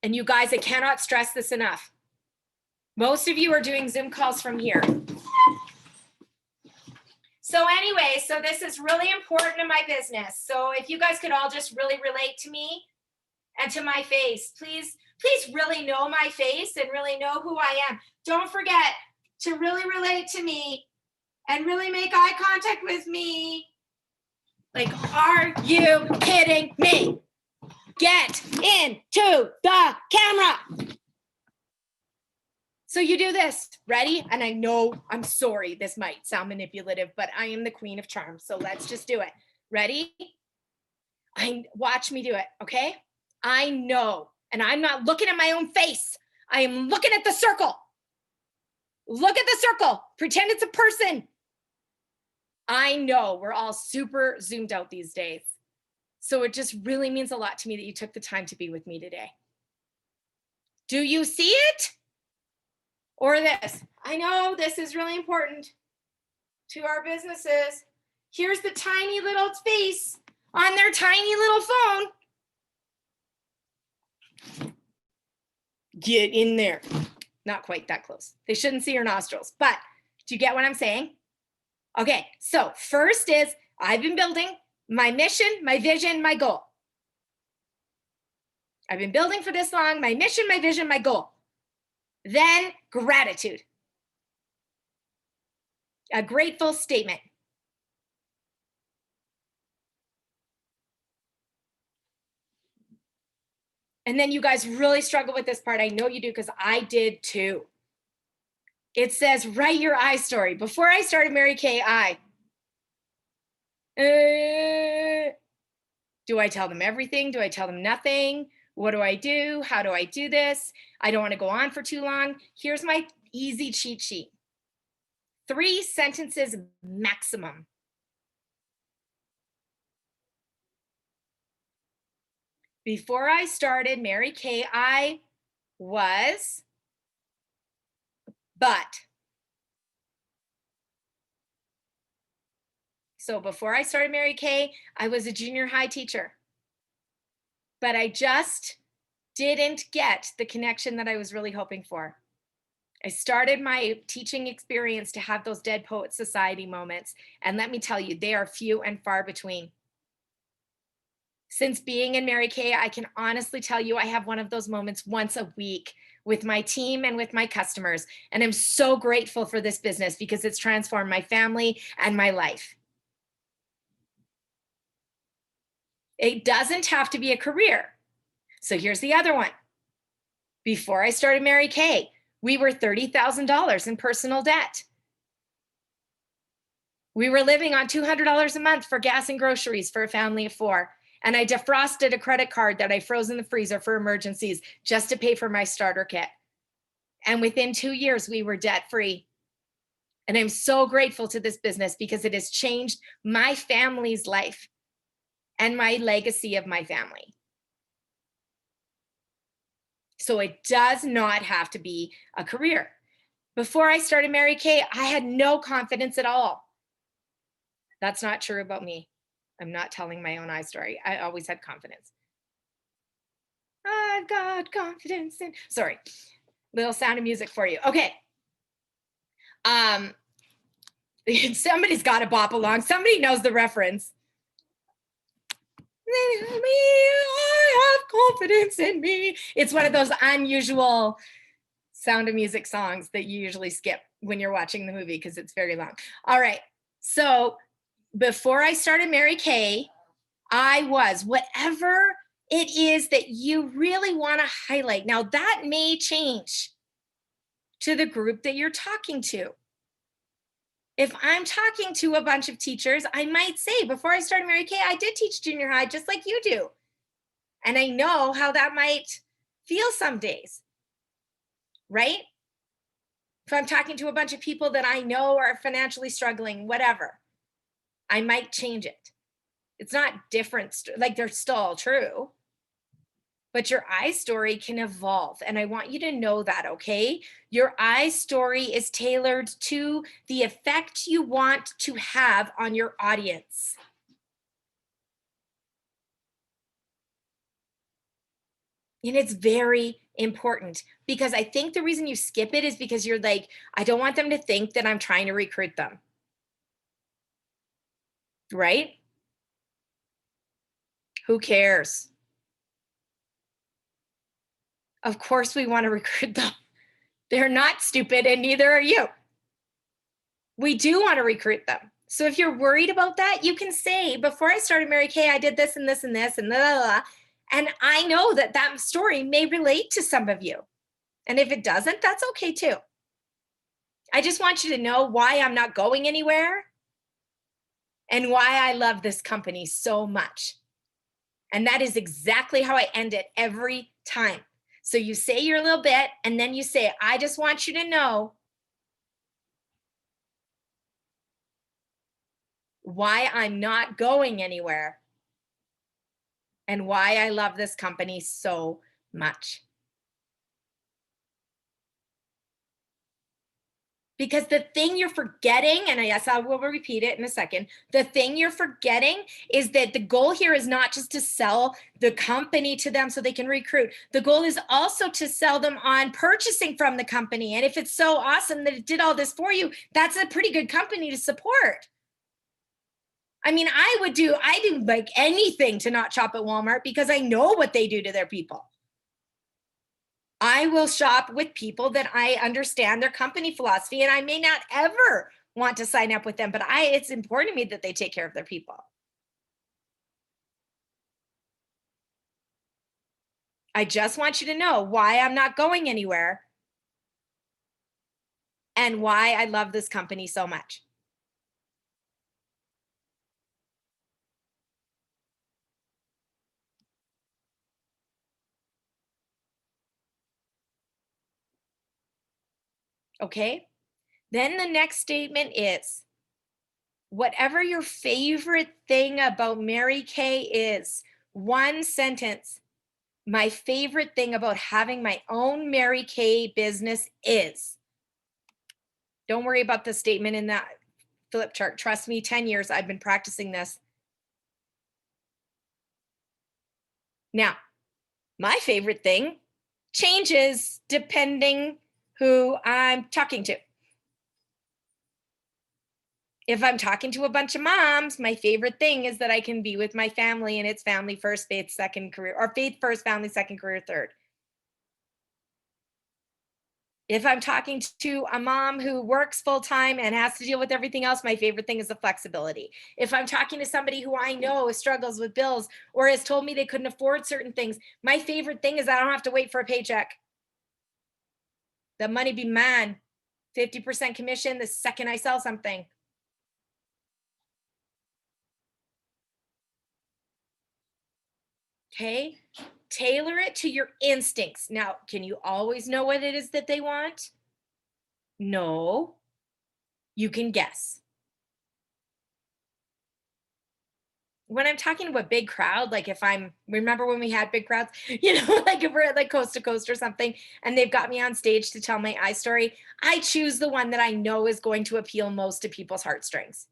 And you guys, I cannot stress this enough. Most of you are doing Zoom calls from here. So anyway, so this is really important in my business. So if you guys could all just really relate to me and to my face, please really know my face and really know who I am. Don't forget to really relate to me and really make eye contact with me. Like, are you kidding me? Get into the camera. So you do this, ready? And I know, I'm sorry, this might sound manipulative, but I am the queen of charm. So let's just do it. Ready? Watch me do it, okay? I know, and I'm not looking at my own face. I am looking at the circle. Look at the circle. Pretend it's a person. I know we're all super zoomed out these days. So it just really means a lot to me that you took the time to be with me today. Do you see it? Or this? I know this is really important to our businesses. Here's the tiny little face on their tiny little phone. Get in there. Not quite that close. They shouldn't see your nostrils, but do you get what I'm saying? Okay, so first is I've been building my mission, my vision, my goal. I've been building for this long, my mission, my vision, my goal. Then gratitude. A grateful statement. And then you guys really struggle with this part. I know you do because I did too. It says, write your I story. Before I started Mary Kay, do I tell them everything? Do I tell them nothing? What do I do? How do I do this? I don't want to go on for too long. Here's my easy cheat sheet. 3 sentences maximum. Before I started Mary Kay, I was, but. So before I started Mary Kay, I was a junior high teacher. But I just didn't get the connection that I was really hoping for. I started my teaching experience to have those Dead Poet Society moments. And let me tell you, they are few and far between. Since being in Mary Kay, I can honestly tell you I have one of those moments once a week with my team and with my customers. And I'm so grateful for this business because it's transformed my family and my life. It doesn't have to be a career. So here's the other one. Before I started Mary Kay, we were $30,000 in personal debt. We were living on $200 a month for gas and groceries for a family of 4. And I defrosted a credit card that I froze in the freezer for emergencies just to pay for my starter kit. And within 2 years, we were debt free. And I'm so grateful to this business because it has changed my family's life and my legacy of my family. So it does not have to be a career. Before I started Mary Kay, I had no confidence at all. That's not true about me. I'm not telling my own I story. I always had confidence. I've got confidence in, sorry, little Sound of Music for you. Okay. Somebody's got to bop along. Somebody knows the reference. I have confidence in me. It's one of those unusual Sound of Music songs that you usually skip when you're watching the movie because it's very long. All right. So before I started Mary Kay, I was whatever it is that you really want to highlight. Now that may change to the group that you're talking to. If I'm talking to a bunch of teachers, I might say, before I started Mary Kay, I did teach junior high just like you do. And I know how that might feel some days, right? If I'm talking to a bunch of people that I know are financially struggling, whatever, I might change it. It's not different, like they're still all true. But your I story can evolve. And I want you to know that, okay? Your I story is tailored to the effect you want to have on your audience. And it's very important because I think the reason you skip it is because you're like, I don't want them to think that I'm trying to recruit them. Right? Who cares? Of course we want to recruit them. They're not stupid and neither are you. We do want to recruit them. So if you're worried about that, you can say, before I started Mary Kay, I did this and this and this and blah, blah, blah. And I know that that story may relate to some of you. And if it doesn't, that's okay too. I just want you to know why I'm not going anywhere and why I love this company so much. And that is exactly how I end it every time. So you say your little bit and then you say, I just want you to know why I'm not going anywhere and why I love this company so much. Because the thing you're forgetting, and yes, I will repeat it in a second, the thing you're forgetting is that the goal here is not just to sell the company to them so they can recruit. The goal is also to sell them on purchasing from the company. And if it's so awesome that it did all this for you, that's a pretty good company to support. I mean, I do like anything to not shop at Walmart because I know what they do to their people. I will shop with people that I understand their company philosophy, and I may not ever want to sign up with them, but it's important to me that they take care of their people. I just want you to know why I'm not going anywhere and why I love this company so much. Okay. Then the next statement is, whatever your favorite thing about Mary Kay is, one sentence. My favorite thing about having my own Mary Kay business is. Don't worry about the statement in that flip chart. Trust me, 10 years I've been practicing this. Now, my favorite thing changes depending who I'm talking to. If I'm talking to a bunch of moms, my favorite thing is that I can be with my family and it's family first, faith second, career, or faith first, family second, career third. If I'm talking to a mom who works full time and has to deal with everything else, my favorite thing is the flexibility. If I'm talking to somebody who I know struggles with bills or has told me they couldn't afford certain things, my favorite thing is I don't have to wait for a paycheck. The money be mine, 50% commission the second I sell something. Okay. Tailor it to your instincts. Now, can you always know what it is that they want? No. You can guess. When I'm talking to a big crowd, like if I'm, remember when we had big crowds, like if we're at like coast to coast or something, and they've got me on stage to tell my story, I choose the one that I know is going to appeal most to people's heartstrings.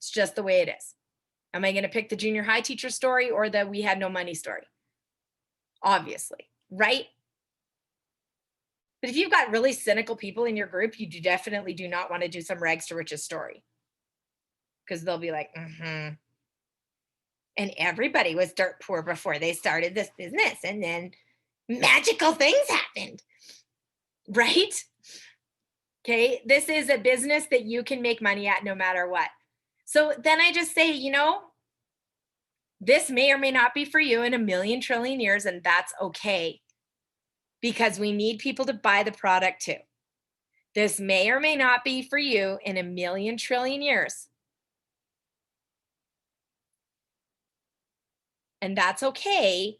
It's just the way it is. Am I going to pick the junior high teacher story or the we had no money story? Obviously, right? But if you've got really cynical people in your group, you definitely do not want to do some rags to riches story. Because they'll be like, and everybody was dirt poor before they started this business. And then magical things happened. Right? Okay. This is a business that you can make money at no matter what. So then I just say, this may or may not be for you in a million trillion years, and that's okay. Because we need people to buy the product too. This may or may not be for you in a million trillion years. And that's okay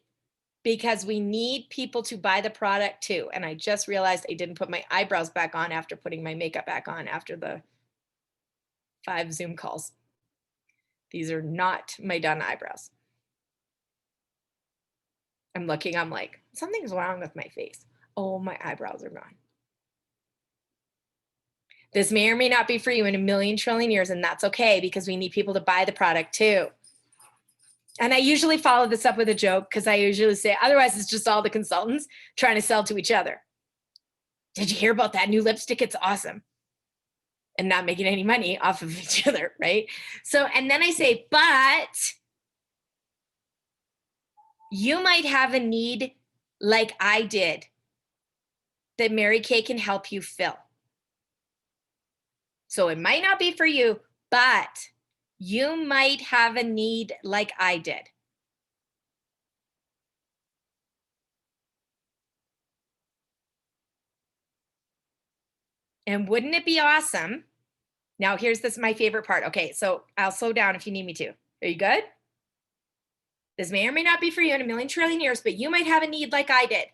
because we need people to buy the product too. And I just realized I didn't put my eyebrows back on after putting my makeup back on after the 5 Zoom calls. These are not my done eyebrows. I'm looking, I'm like, something's wrong with my face. Oh, my eyebrows are gone. This may or may not be for you in a million trillion years, and that's okay because we need people to buy the product too. And I usually follow this up with a joke because I usually say, otherwise it's just all the consultants trying to sell to each other. Did you hear about that new lipstick? It's awesome. And not making any money off of each other, right? So, and then I say, but you might have a need like I did that Mary Kay can help you fill. So it might not be for you, but you might have a need like I did. And wouldn't it be awesome? Now, here's my favorite part. Okay, so I'll slow down if you need me to. Are you good? This may or may not be for you in a million trillion years, but you might have a need like I did.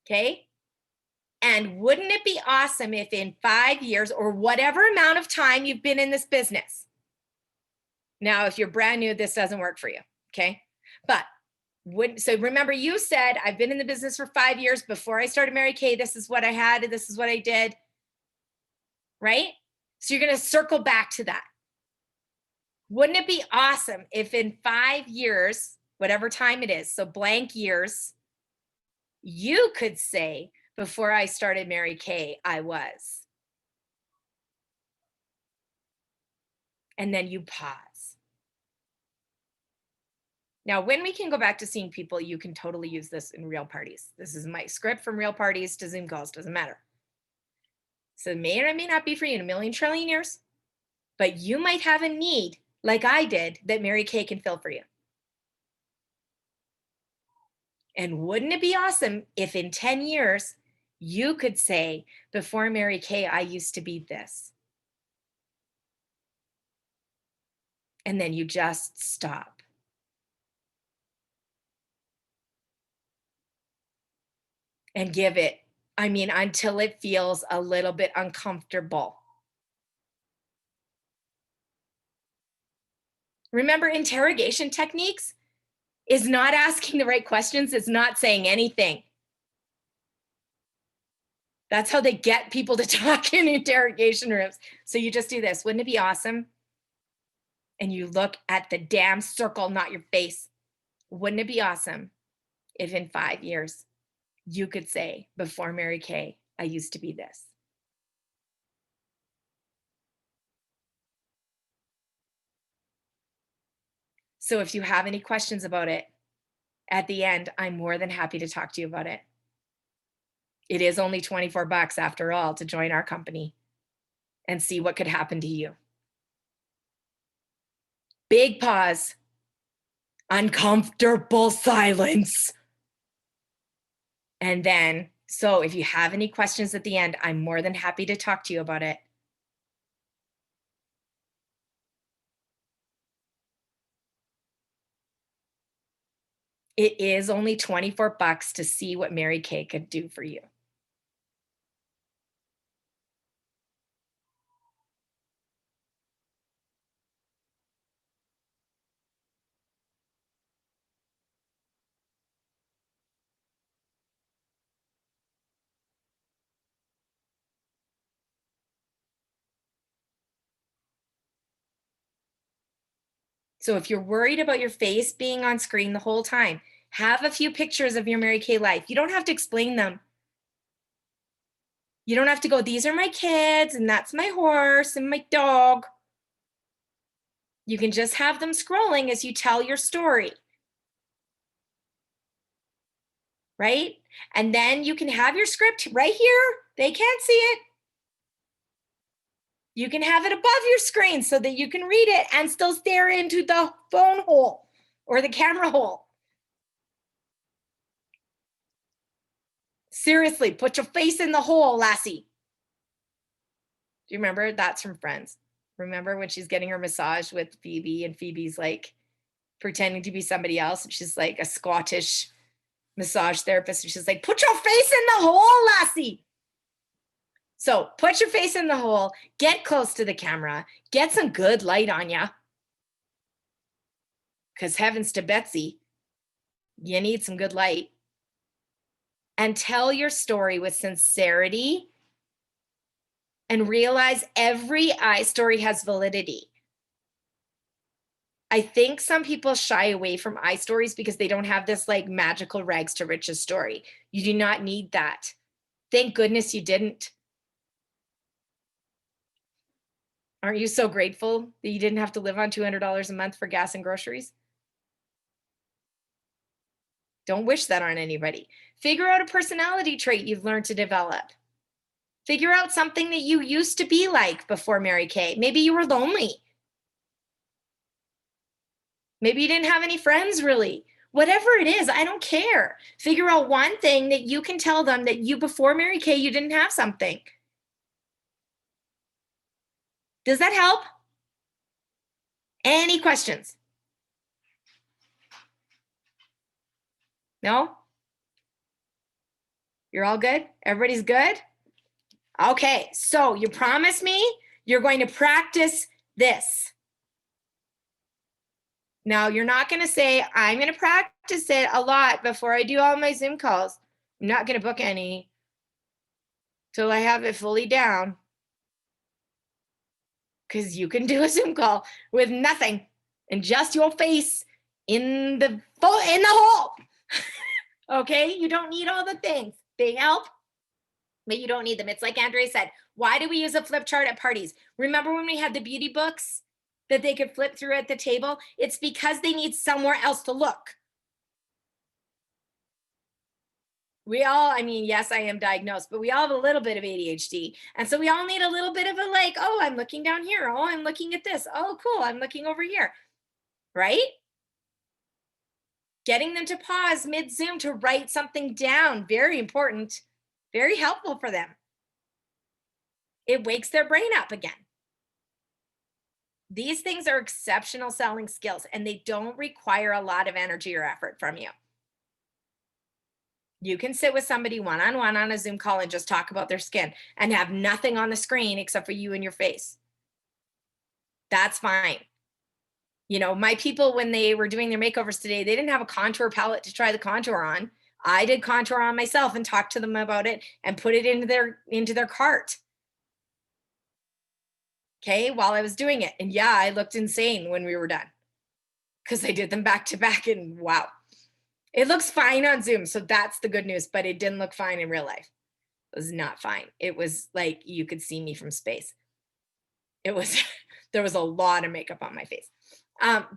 Okay? And wouldn't it be awesome if in 5 years or whatever amount of time you've been in this business? Now, if you're brand new, this doesn't work for you. Okay? But so remember, you said I've been in the business for 5 years. Before I started Mary Kay, this is what I had, this is what I did. Right? So you're going to circle back to that. Wouldn't it be awesome if in 5 years, whatever time it is, so blank years, you could say, before I started Mary Kay, I was. And then you pause. Now, when we can go back to seeing people, you can totally use this in real parties. This is my script from real parties to Zoom calls, doesn't matter. So it may or may not be for you in a million trillion years, but you might have a need like I did that Mary Kay can fill for you. And wouldn't it be awesome if in 10 years, You could say, before Mary Kay, I used to be this. And then you just stop. And give it, I mean, until it feels a little bit uncomfortable. Remember, interrogation techniques is not asking the right questions, it's not saying anything. That's how they get people to talk in interrogation rooms. So you just do this. Wouldn't it be awesome? And you look at the damn circle, not your face. Wouldn't it be awesome if in 5 years you could say, before Mary Kay, I used to be this? So if you have any questions about it, at the end, I'm more than happy to talk to you about it. It is only $24 after all to join our company and see what could happen to you. Big pause. Uncomfortable silence. And then, so if you have any questions at the end, I'm more than happy to talk to you about it. It is only $24 to see what Mary Kay could do for you. So if you're worried about your face being on screen the whole time, have a few pictures of your Mary Kay life. You don't have to explain them. You don't have to go, these are my kids, and that's my horse and my dog. You can just have them scrolling as you tell your story. Right? And then you can have your script right here. They can't see it. You can have it above your screen so that you can read it and still stare into the phone hole or the camera hole. Seriously, put your face in the hole, lassie. Do you remember? That's from Friends. Remember when she's getting her massage with Phoebe and Phoebe's like pretending to be somebody else and she's like a Scottish massage therapist and she's like, put your face in the hole, lassie. So put your face in the hole, get close to the camera, get some good light on ya. Because heavens to Betsy, you need some good light. And tell your story with sincerity and realize every story has validity. I think some people shy away from stories because they don't have this like magical rags to riches story. You do not need that. Thank goodness you didn't. Aren't you so grateful that you didn't have to live on $200 a month for gas and groceries? Don't wish that on anybody. Figure out a personality trait you've learned to develop. Figure out something that you used to be like before Mary Kay. Maybe you were lonely. Maybe you didn't have any friends really. Whatever it is, I don't care. Figure out one thing that you can tell them that you, before Mary Kay, you didn't have something. Does that help? Any questions? No? You're all good? Everybody's good? Okay, so you promise me you're going to practice this. Now, you're not going to say, I'm going to practice it a lot before I do all my Zoom calls. I'm not going to book any till I have it fully down. Because you can do a Zoom call with nothing and just your face in the hole. Okay, you don't need all the things. They help, but you don't need them. It's like Andre said, why do we use a flip chart at parties? Remember when we had the beauty books that they could flip through at the table? It's because they need somewhere else to look. We all, I mean, yes, I am diagnosed, but we all have a little bit of ADHD. And so we all need a little bit of a like, oh, I'm looking down here. Oh, I'm looking at this. Oh, cool. I'm looking over here. Right? Getting them to pause mid-Zoom to write something down. Very important. Very helpful for them. It wakes their brain up again. These things are exceptional selling skills, and they don't require a lot of energy or effort from you. You can sit with somebody one-on-one on a Zoom call and just talk about their skin and have nothing on the screen except for you and your face. That's fine. You know, my people, when they were doing their makeovers today, they didn't have a contour palette to try the contour on. I did contour on myself and talked to them about it and put it into their cart. Okay, while I was doing it. And yeah, I looked insane when we were done because I did them back to back, and wow. It looks fine on Zoom, so that's the good news, but it didn't look fine in real life. It was not fine. It was like you could see me from space. It was, there was a lot of makeup on my face.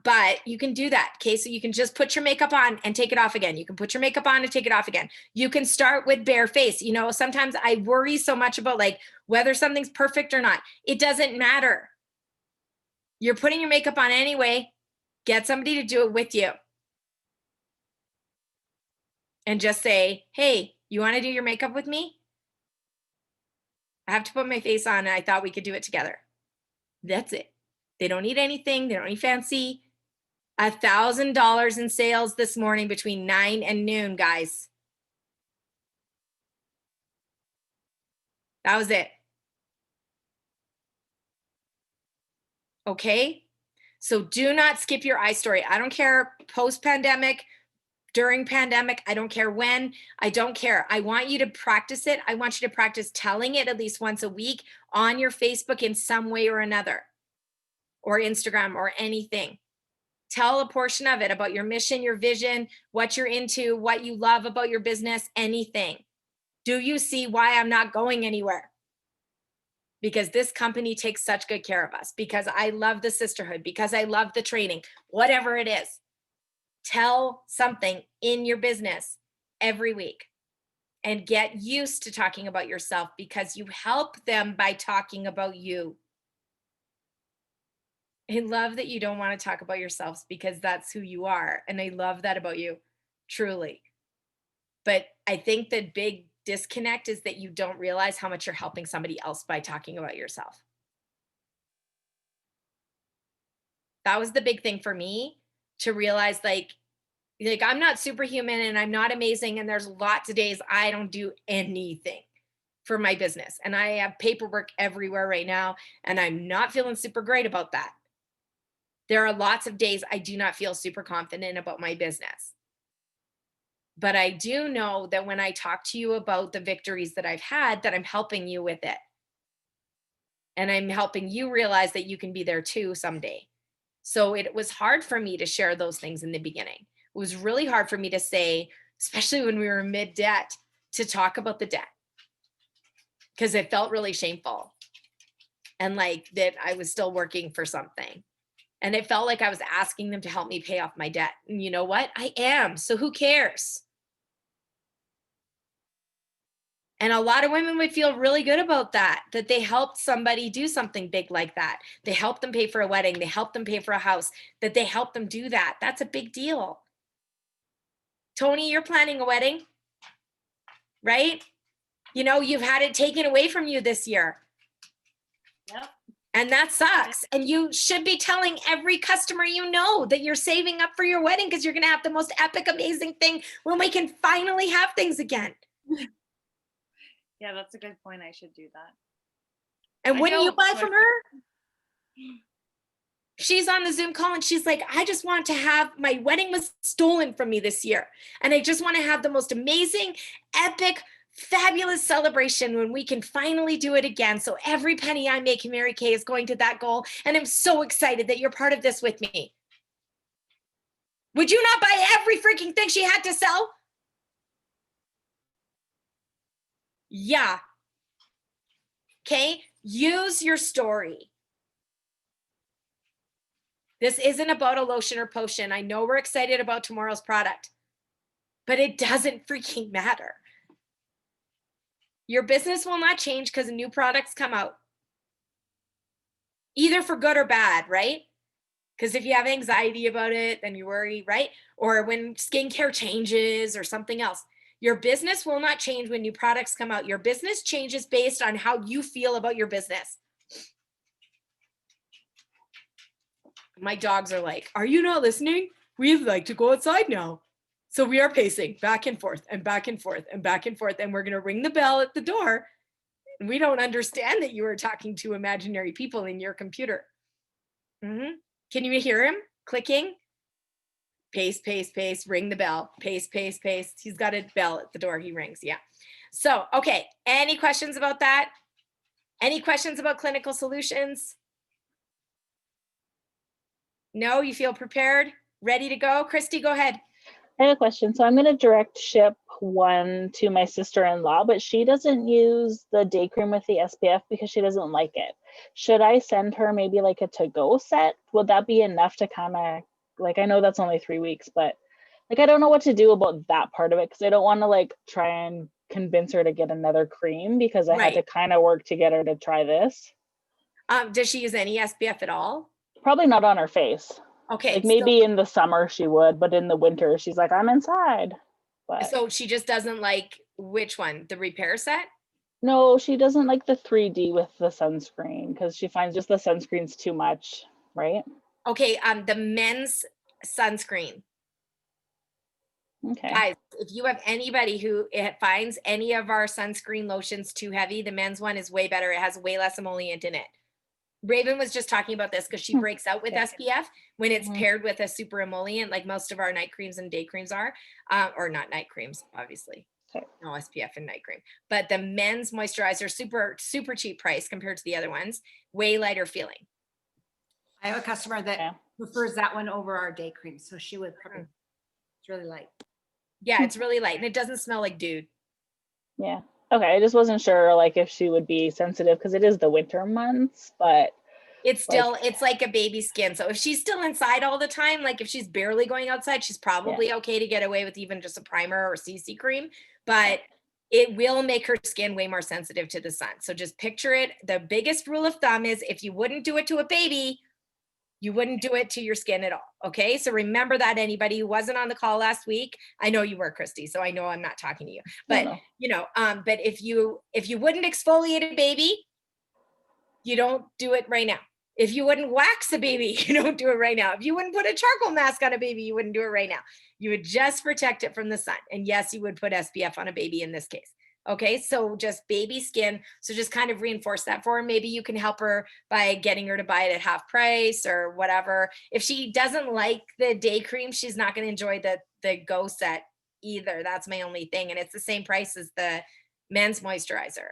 But you can do that, okay? So you can just put your makeup on and take it off again. You can put your makeup on and take it off again. You can start with bare face. You know, sometimes I worry so much about like whether something's perfect or not. It doesn't matter. You're putting your makeup on anyway. Get somebody to do it with you. And just say, hey, you want to do your makeup with me? I have to put my face on and I thought we could do it together. That's it. They don't need anything. They don't need fancy. $1,000 in sales this morning between 9 and noon, guys. That was it. Okay? So do not skip your iStory. I don't care post-pandemic, during pandemic, I don't care when, I don't care. I want you to practice it. I want you to practice telling it at least once a week on your Facebook in some way or another, or Instagram or anything. Tell a portion of it about your mission, your vision, what you're into, what you love about your business, anything. Do you see why I'm not going anywhere? Because this company takes such good care of us, because I love the sisterhood, because I love the training, whatever it is. Tell something in your business every week and get used to talking about yourself, because you help them by talking about you. I love that you don't want to talk about yourselves, because that's who you are. And I love that about you, truly. But I think the big disconnect is that you don't realize how much you're helping somebody else by talking about yourself. That was the big thing for me, to realize like I'm not superhuman and I'm not amazing. And there's lots of days I don't do anything for my business. And I have paperwork everywhere right now, and I'm not feeling super great about that. There are lots of days I do not feel super confident about my business. But I do know that when I talk to you about the victories that I've had, that I'm helping you with it. And I'm helping you realize that you can be there too someday. So it was hard for me to share those things in the beginning. It was really hard for me to say, especially when we were mid-debt, to talk about the debt, because it felt really shameful. And like that I was still working for something. And it felt like I was asking them to help me pay off my debt. And you know what? I am. So who cares? And a lot of women would feel really good about that they helped somebody do something big like that. They helped them pay for a wedding. They helped them pay for a house, that they helped them do that. That's a big deal. Tony, you're planning a wedding, right? You know, you've had it taken away from you this year. Yep. And that sucks. And you should be telling every customer you know that you're saving up for your wedding, because you're going to have the most epic, amazing thing when we can finally have things again. Yeah, that's a good point. I should do that. And I wouldn't you don't, buy so I from her? She's on the Zoom call and she's like, I just want to have, my wedding was stolen from me this year. And I just want to have the most amazing, epic, fabulous celebration when we can finally do it again. So every penny I make in Mary Kay is going to that goal. And I'm so excited that you're part of this with me. Would you not buy every freaking thing she had to sell? Yeah. Okay. Use your story. This isn't about a lotion or potion. I know we're excited about tomorrow's product, but it doesn't freaking matter. Your business will not change because new products come out, either for good or bad, right? Because if you have anxiety about it, then you worry, right? Or when skincare changes or something else, Your business will not change when new products come out. Your business changes based on how you feel about your business. My dogs are like, are you not listening? We'd like to go outside now. So we are pacing back and forth and back and forth and back and forth. And we're going to ring the bell at the door. And we don't understand that you are talking to imaginary people in your computer. Can you hear him clicking? Pace, pace, pace, ring the bell. Pace, pace, pace. He's got a bell at the door. He rings. Yeah. So, okay. Any questions about that? Any questions about clinical solutions? No, you feel prepared? Ready to go? Christy, go ahead. I have a question. So I'm going to direct ship one to my sister-in-law, but she doesn't use the day cream with the SPF because she doesn't like it. Should I send her maybe like a to-go set? Would that be enough to kind of, like, I know that's only 3 weeks, but like, I don't know what to do about that part of it because I don't want to like try and convince her to get another cream because I had to kind of work to get her to try this. Does she use any SPF at all? Probably not on her face. Okay. Like maybe in the summer she would, but in the winter she's like, I'm inside. But so she just doesn't like which one? The repair set? no, she doesn't like the 3D with the sunscreen because she finds just the sunscreen's too much, right? Okay, the men's sunscreen. Okay. Guys, if you have anybody who finds any of our sunscreen lotions too heavy, the men's one is way better. It has way less emollient in it. Raven was just talking about this because she breaks out with SPF when it's paired with a super emollient, like most of our night creams and day creams are, or not night creams, obviously. No SPF and night cream. But the men's moisturizer, super cheap price compared to the other ones, way lighter feeling. I have a customer that prefers that one over our day cream. So she would probably, it's really light. Yeah, it's really light and it doesn't smell like dude. Yeah. Okay. I just wasn't sure like if she would be sensitive because it is the winter months, but it's still, it's like a baby skin. So if she's still inside all the time, like if she's barely going outside, she's probably okay to get away with even just a primer or CC cream, but it will make her skin way more sensitive to the sun. So just picture it. The biggest rule of thumb is if you wouldn't do it to a baby, you wouldn't do it to your skin at all. Okay. So remember that, anybody who wasn't on the call last week, I know you were, Christy, so I know I'm not talking to you, but you know, but if you wouldn't exfoliate a baby, you don't do it right now. If you wouldn't wax a baby, you don't do it right now. If you wouldn't put a charcoal mask on a baby, you wouldn't do it right now. You would just protect it from the sun. And yes, you would put SPF on a baby in this case. Okay, so just baby skin. So just kind of reinforce that for her. Maybe you can help her by getting her to buy it at half price or whatever. If she doesn't like the day cream, she's not going to enjoy the Go set either. That's my only thing. And it's the same price as the men's moisturizer.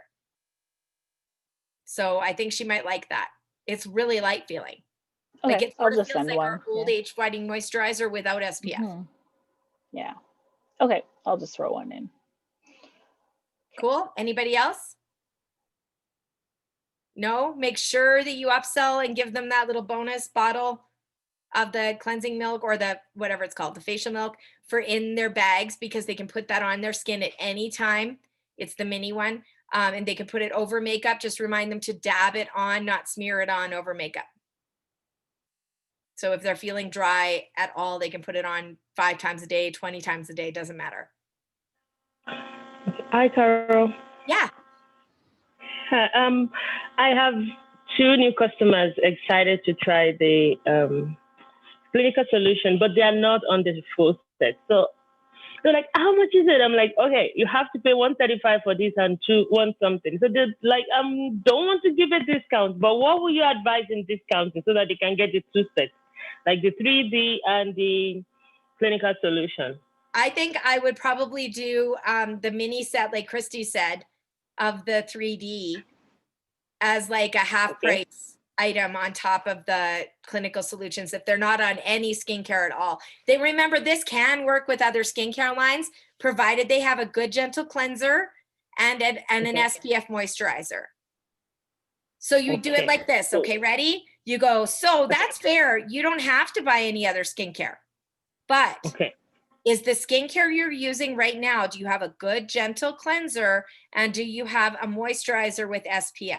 So I think she might like that. It's really light feeling. okay, Like it I'll sort of just feels send like one. our old age fighting moisturizer without SPF. Yeah. Okay, I'll just throw one in. Cool. Anybody else? No? Make sure that you upsell and give them that little bonus bottle of the cleansing milk or the whatever it's called, the facial milk, for in their bags because they can put that on their skin at any time. It's the mini one. And they can put it over makeup. Just remind them to dab it on, not smear it on over makeup. So if they're feeling dry at all, they can put it on 5 times a day, 20 times a day, doesn't matter. Hi, Carol. Yeah. I have 2 new customers excited to try the clinical solution, but they are not on the full set. So they're like, how much is it? I'm like, okay, you have to pay $135 for this and want something. So they're like, don't want to give a discount, but what would you advise in discounting so that they can get the 2 sets, like the 3D and the clinical solution? I think I would probably do the mini set, like Christy said, of the 3D as like a half price item on top of the clinical solutions if they're not on any skincare at all. They remember this can work with other skincare lines, provided they have a good gentle cleanser and an SPF moisturizer. So you do it like this. Okay, ready? You go, so that's fair. You don't have to buy any other skincare, but is the skincare you're using right now, do you have a good gentle cleanser and do you have a moisturizer with SPF?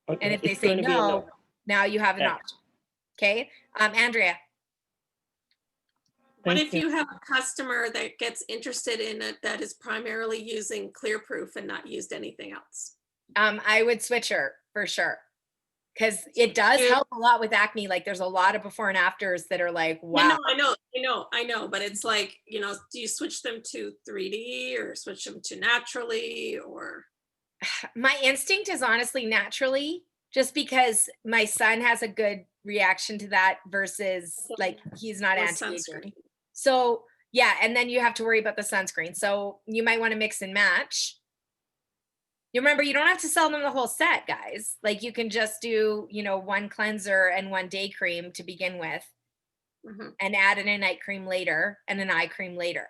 And if they say no, now you have an option. Okay, Andrea. What Thank if you. you have a customer that gets interested in it that is primarily using Clearproof and not used anything else? I would switch her for sure. Because it does Dude. help a lot with acne. Like there's a lot of before and afters that are like, Yeah, wow. no, I know, but it's like, do you switch them to 3D or switch them to naturally or? My instinct is honestly naturally, just because my son has a good reaction to that versus like he's not Or anti-aging. sunscreen? So yeah, and then you have to worry about the sunscreen. So you might want to mix and match. You remember, you don't have to sell them the whole set, guys. Like you can just do, one cleanser and one day cream to begin with, Mhm. and add in a night cream later and an eye cream later.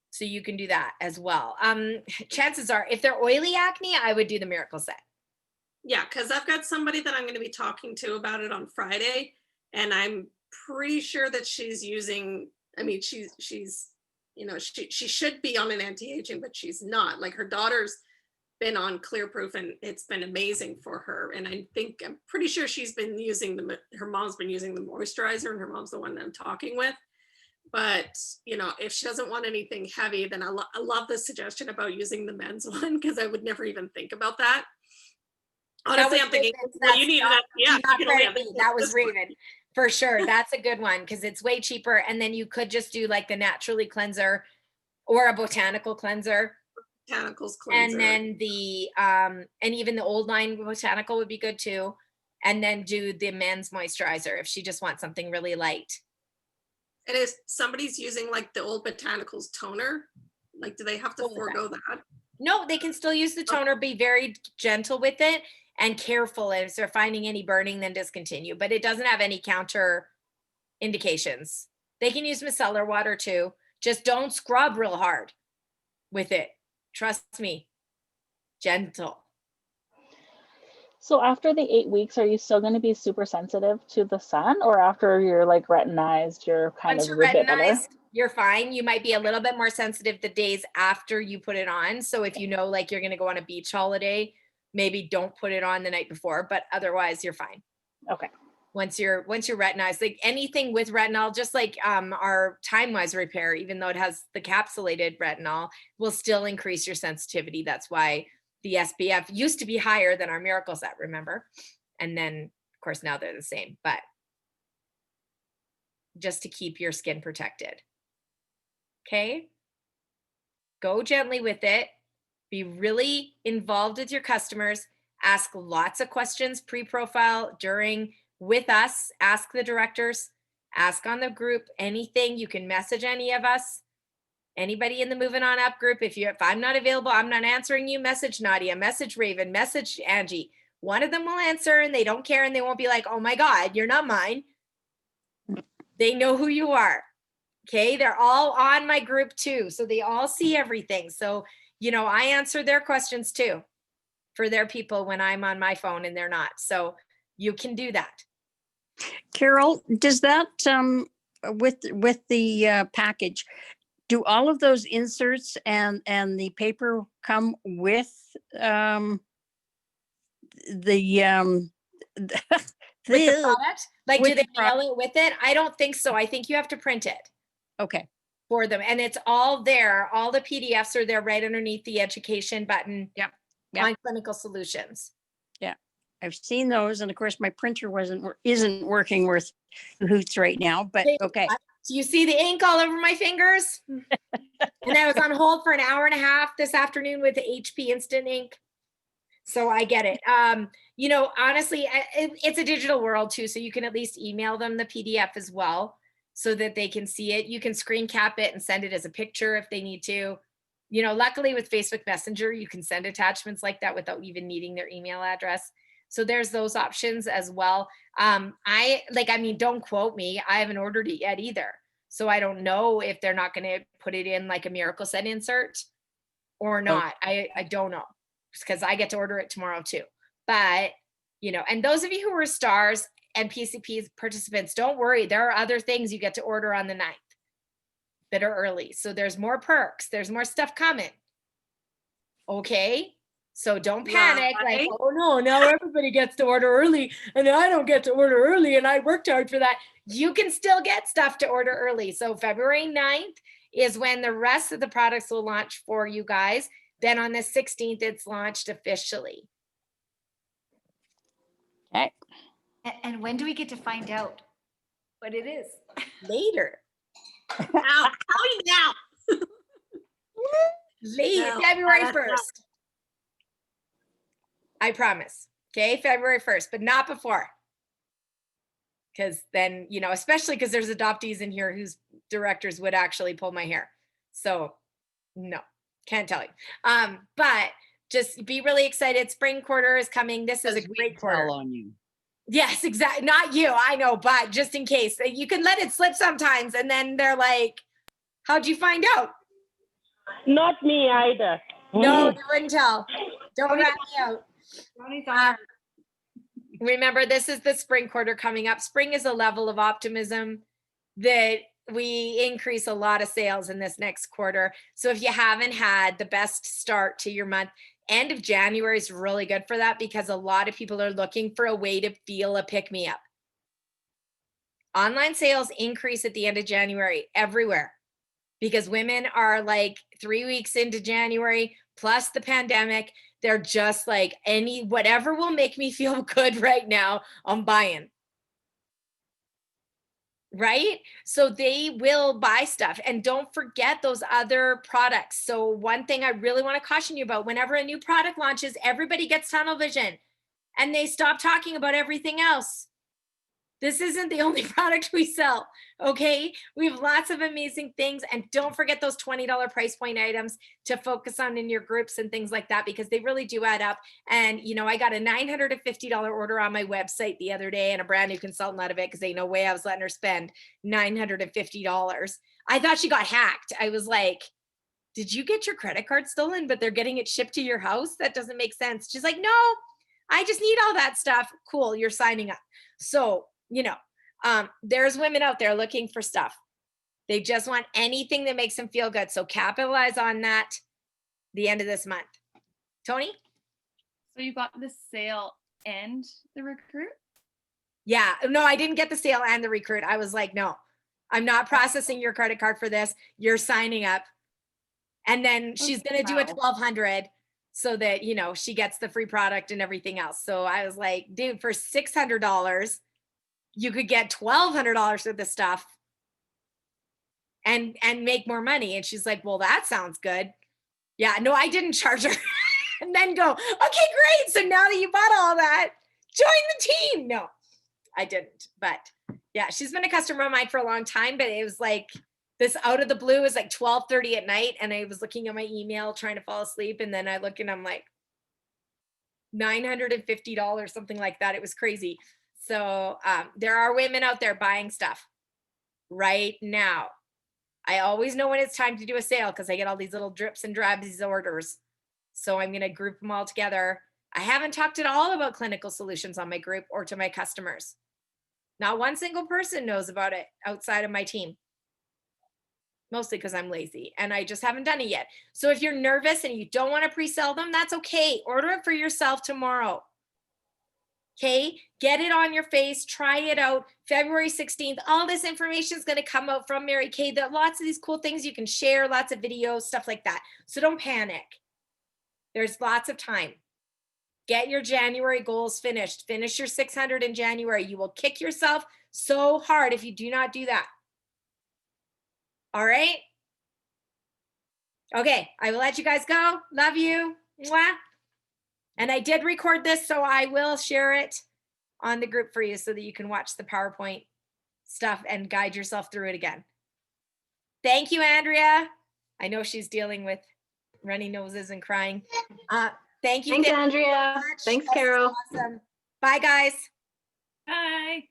So you can do that as well. Chances are, if they're oily acne, I would do the miracle set. Yeah, because I've got somebody that I'm going to be talking to about it on Friday, and I'm pretty sure that she's using. I mean, she's she should be on an anti-aging, but she's not. Like her daughter's been on Clearproof, and it's been amazing for her. And I'm pretty sure she's been using her mom's been using the moisturizer, and her mom's the one that I'm talking with. But if she doesn't want anything heavy, then I love the suggestion about using the men's one, because I would never even think about that. Honestly, I'm thinking, well, you need that. Yeah, Do not you can only credit have me. That was this one. Raven for sure. That's a good one because it's way cheaper. And then you could just do like the naturally cleanser or a botanical cleanser. Botanicals cleanser. And then and even the old line botanical would be good too. And then do the men's moisturizer if she just wants something really light. And if somebody's using like the old botanicals toner, like do they have to forego that? No, they can still use the toner, be very gentle with it and careful. If they're finding any burning, then discontinue. But it doesn't have any counter indications. They can use micellar water too. Just don't scrub real hard with it. Trust me. Gentle. So after the 8 weeks, are you still going to be super sensitive to the sun, or after you're like retinized, you're kind Once of you're a bit better? retinized, you're fine. You might be a little bit more sensitive the days after you put it on. So if you know like you're going to go on a beach holiday, maybe don't put it on the night before, but otherwise you're fine. Okay. Once you're retinized, like anything with retinol, just like our time-wise repair, even though it has the capsulated retinol, will still increase your sensitivity. That's why the SPF used to be higher than our miracle set, remember? And then of course now they're the same, but just to keep your skin protected. Okay? Go gently with it. Be really involved with your customers. Ask lots of questions pre-profile, during, with us. Ask the directors. Ask on the group. Anything, you can message any of us. Anybody in the Moving On Up group. If I'm not available, I'm not answering you, message Nadia, message Raven, message Angie. One of them will answer and they don't care and they won't be like, oh my God, you're not mine. They know who you are. Okay. They're all on my group too. So they all see everything. So, I answer their questions too for their people when I'm on my phone and they're not. So you can do that. Carol, does that, with the package, do all of those inserts and the paper come with the With the product? Like, with do they the product. mail it with it? I don't think so. I think you have to print it Okay. for them. And it's all there. All the PDFs are there right underneath the education button. Yep. On Clinical Solutions. Yeah. I've seen those. And of course my printer isn't working worth hoots right now, but okay. Do you see the ink all over my fingers? And I was on hold for an hour and a half this afternoon with the HP Instant Ink. So I get it. Honestly, it's a digital world too. So you can at least email them the PDF as well so that they can see it. You can screen cap it and send it as a picture if they need to. Luckily with Facebook Messenger, you can send attachments like that without even needing their email address. So there's those options as well. Don't quote me. I haven't ordered it yet either. So I don't know if they're not going to put it in like a miracle set insert or not. I don't know because I get to order it tomorrow too. But, and those of you who are stars and PCP participants, don't worry. There are other things you get to order on the 9th that are early. So there's more perks. There's more stuff coming. Okay. So don't panic like, Right. oh no, now everybody gets to order early and I don't get to order early and I worked hard for that. You can still get stuff to order early. So February 9th is when the rest of the products will launch for you guys. Then on the 16th, it's launched officially. Okay. And when do we get to find out what it is? Later. Now, tell me now. Late, No, February that's not- 1st. I promise. Okay, February 1st, but not before. Because then, you know, especially because there's adoptees in here whose directors would actually pull my hair. So no, can't tell you. But just be really excited. Spring quarter is coming. This is a great quarter. on you. Yes, exactly. Not you, I know, but just in case. You can let it slip sometimes and then they're like, how'd you find out? Not me either. No, you wouldn't tell. Don't rat me out. Tony's on Remember, this is the spring quarter coming up. Spring is a level of optimism that we increase a lot of sales in this next quarter. So if you haven't had the best start to your month, end of January is really good for that because a lot of people are looking for a way to feel a pick me up. Online sales increase at the end of January everywhere because women are like 3 weeks into January plus the pandemic. They're just like whatever will make me feel good right now, I'm buying. Right? So they will buy stuff and don't forget those other products. So one thing I really want to caution you about, whenever a new product launches, everybody gets tunnel vision and they stop talking about everything else. This isn't the only product we sell, okay? We have lots of amazing things and don't forget those $20 price point items to focus on in your groups and things like that because they really do add up. And, you know, I got a $950 order on my website the other day and a brand new consultant out of it because ain't no way I was letting her spend $950. I thought she got hacked. I was like, did you get your credit card stolen, but they're getting it shipped to your house? That doesn't make sense. She's like, no, I just need all that stuff. Cool, you're signing up. So, you know, there's women out there looking for stuff. They just want anything that makes them feel good. So capitalize on that the end of this month. Tony? So you got the sale and the recruit? Yeah, no, I didn't get the sale and the recruit. I was like, no, I'm not processing your credit card for this. You're signing up. And then she's going to do a Wow. 1,200 so that, you know, she gets the free product and everything else. So I was like, dude, for $600, you could get $1,200 worth of stuff and make more money. And she's like, well, that sounds good. Yeah, no, I didn't charge her. And then go, okay, great. So now that you bought all that, join the team. No, I didn't. But yeah, she's been a customer of mine for a long time, but it was like this out of the blue. It was like 12:30 at night. And I was looking at my email trying to fall asleep. And then I look and I'm like, $950, something like that. It was crazy. So there are women out there buying stuff right now. I always know when it's time to do a sale because I get all these little drips and drabs, these orders. So I'm going to group them all together. I haven't talked at all about clinical solutions on my group or to my customers. Not one single person knows about it outside of my team. Mostly because I'm lazy and I just haven't done it yet. So if you're nervous and you don't want to pre-sell them, that's okay. Order it for yourself tomorrow. Okay, get it on your face, try it out. February 16th, all this information is going to come out from Mary Kay. That lots of these cool things you can share, lots of videos, stuff like that. So don't panic. There's lots of time. Get your January goals finished. Finish your 600 in January. You will kick yourself so hard if you do not do that. All right. Okay, I will let you guys go. Love you. Mwah. And I did record this, so I will share it on the group for you so that you can watch the PowerPoint stuff and guide yourself through it again. Thank you, Andrea. I know she's dealing with runny noses and crying. Thank you. Thanks, Nick, Andrea. so much. Thanks, This is Carol. awesome. Bye, guys. Bye.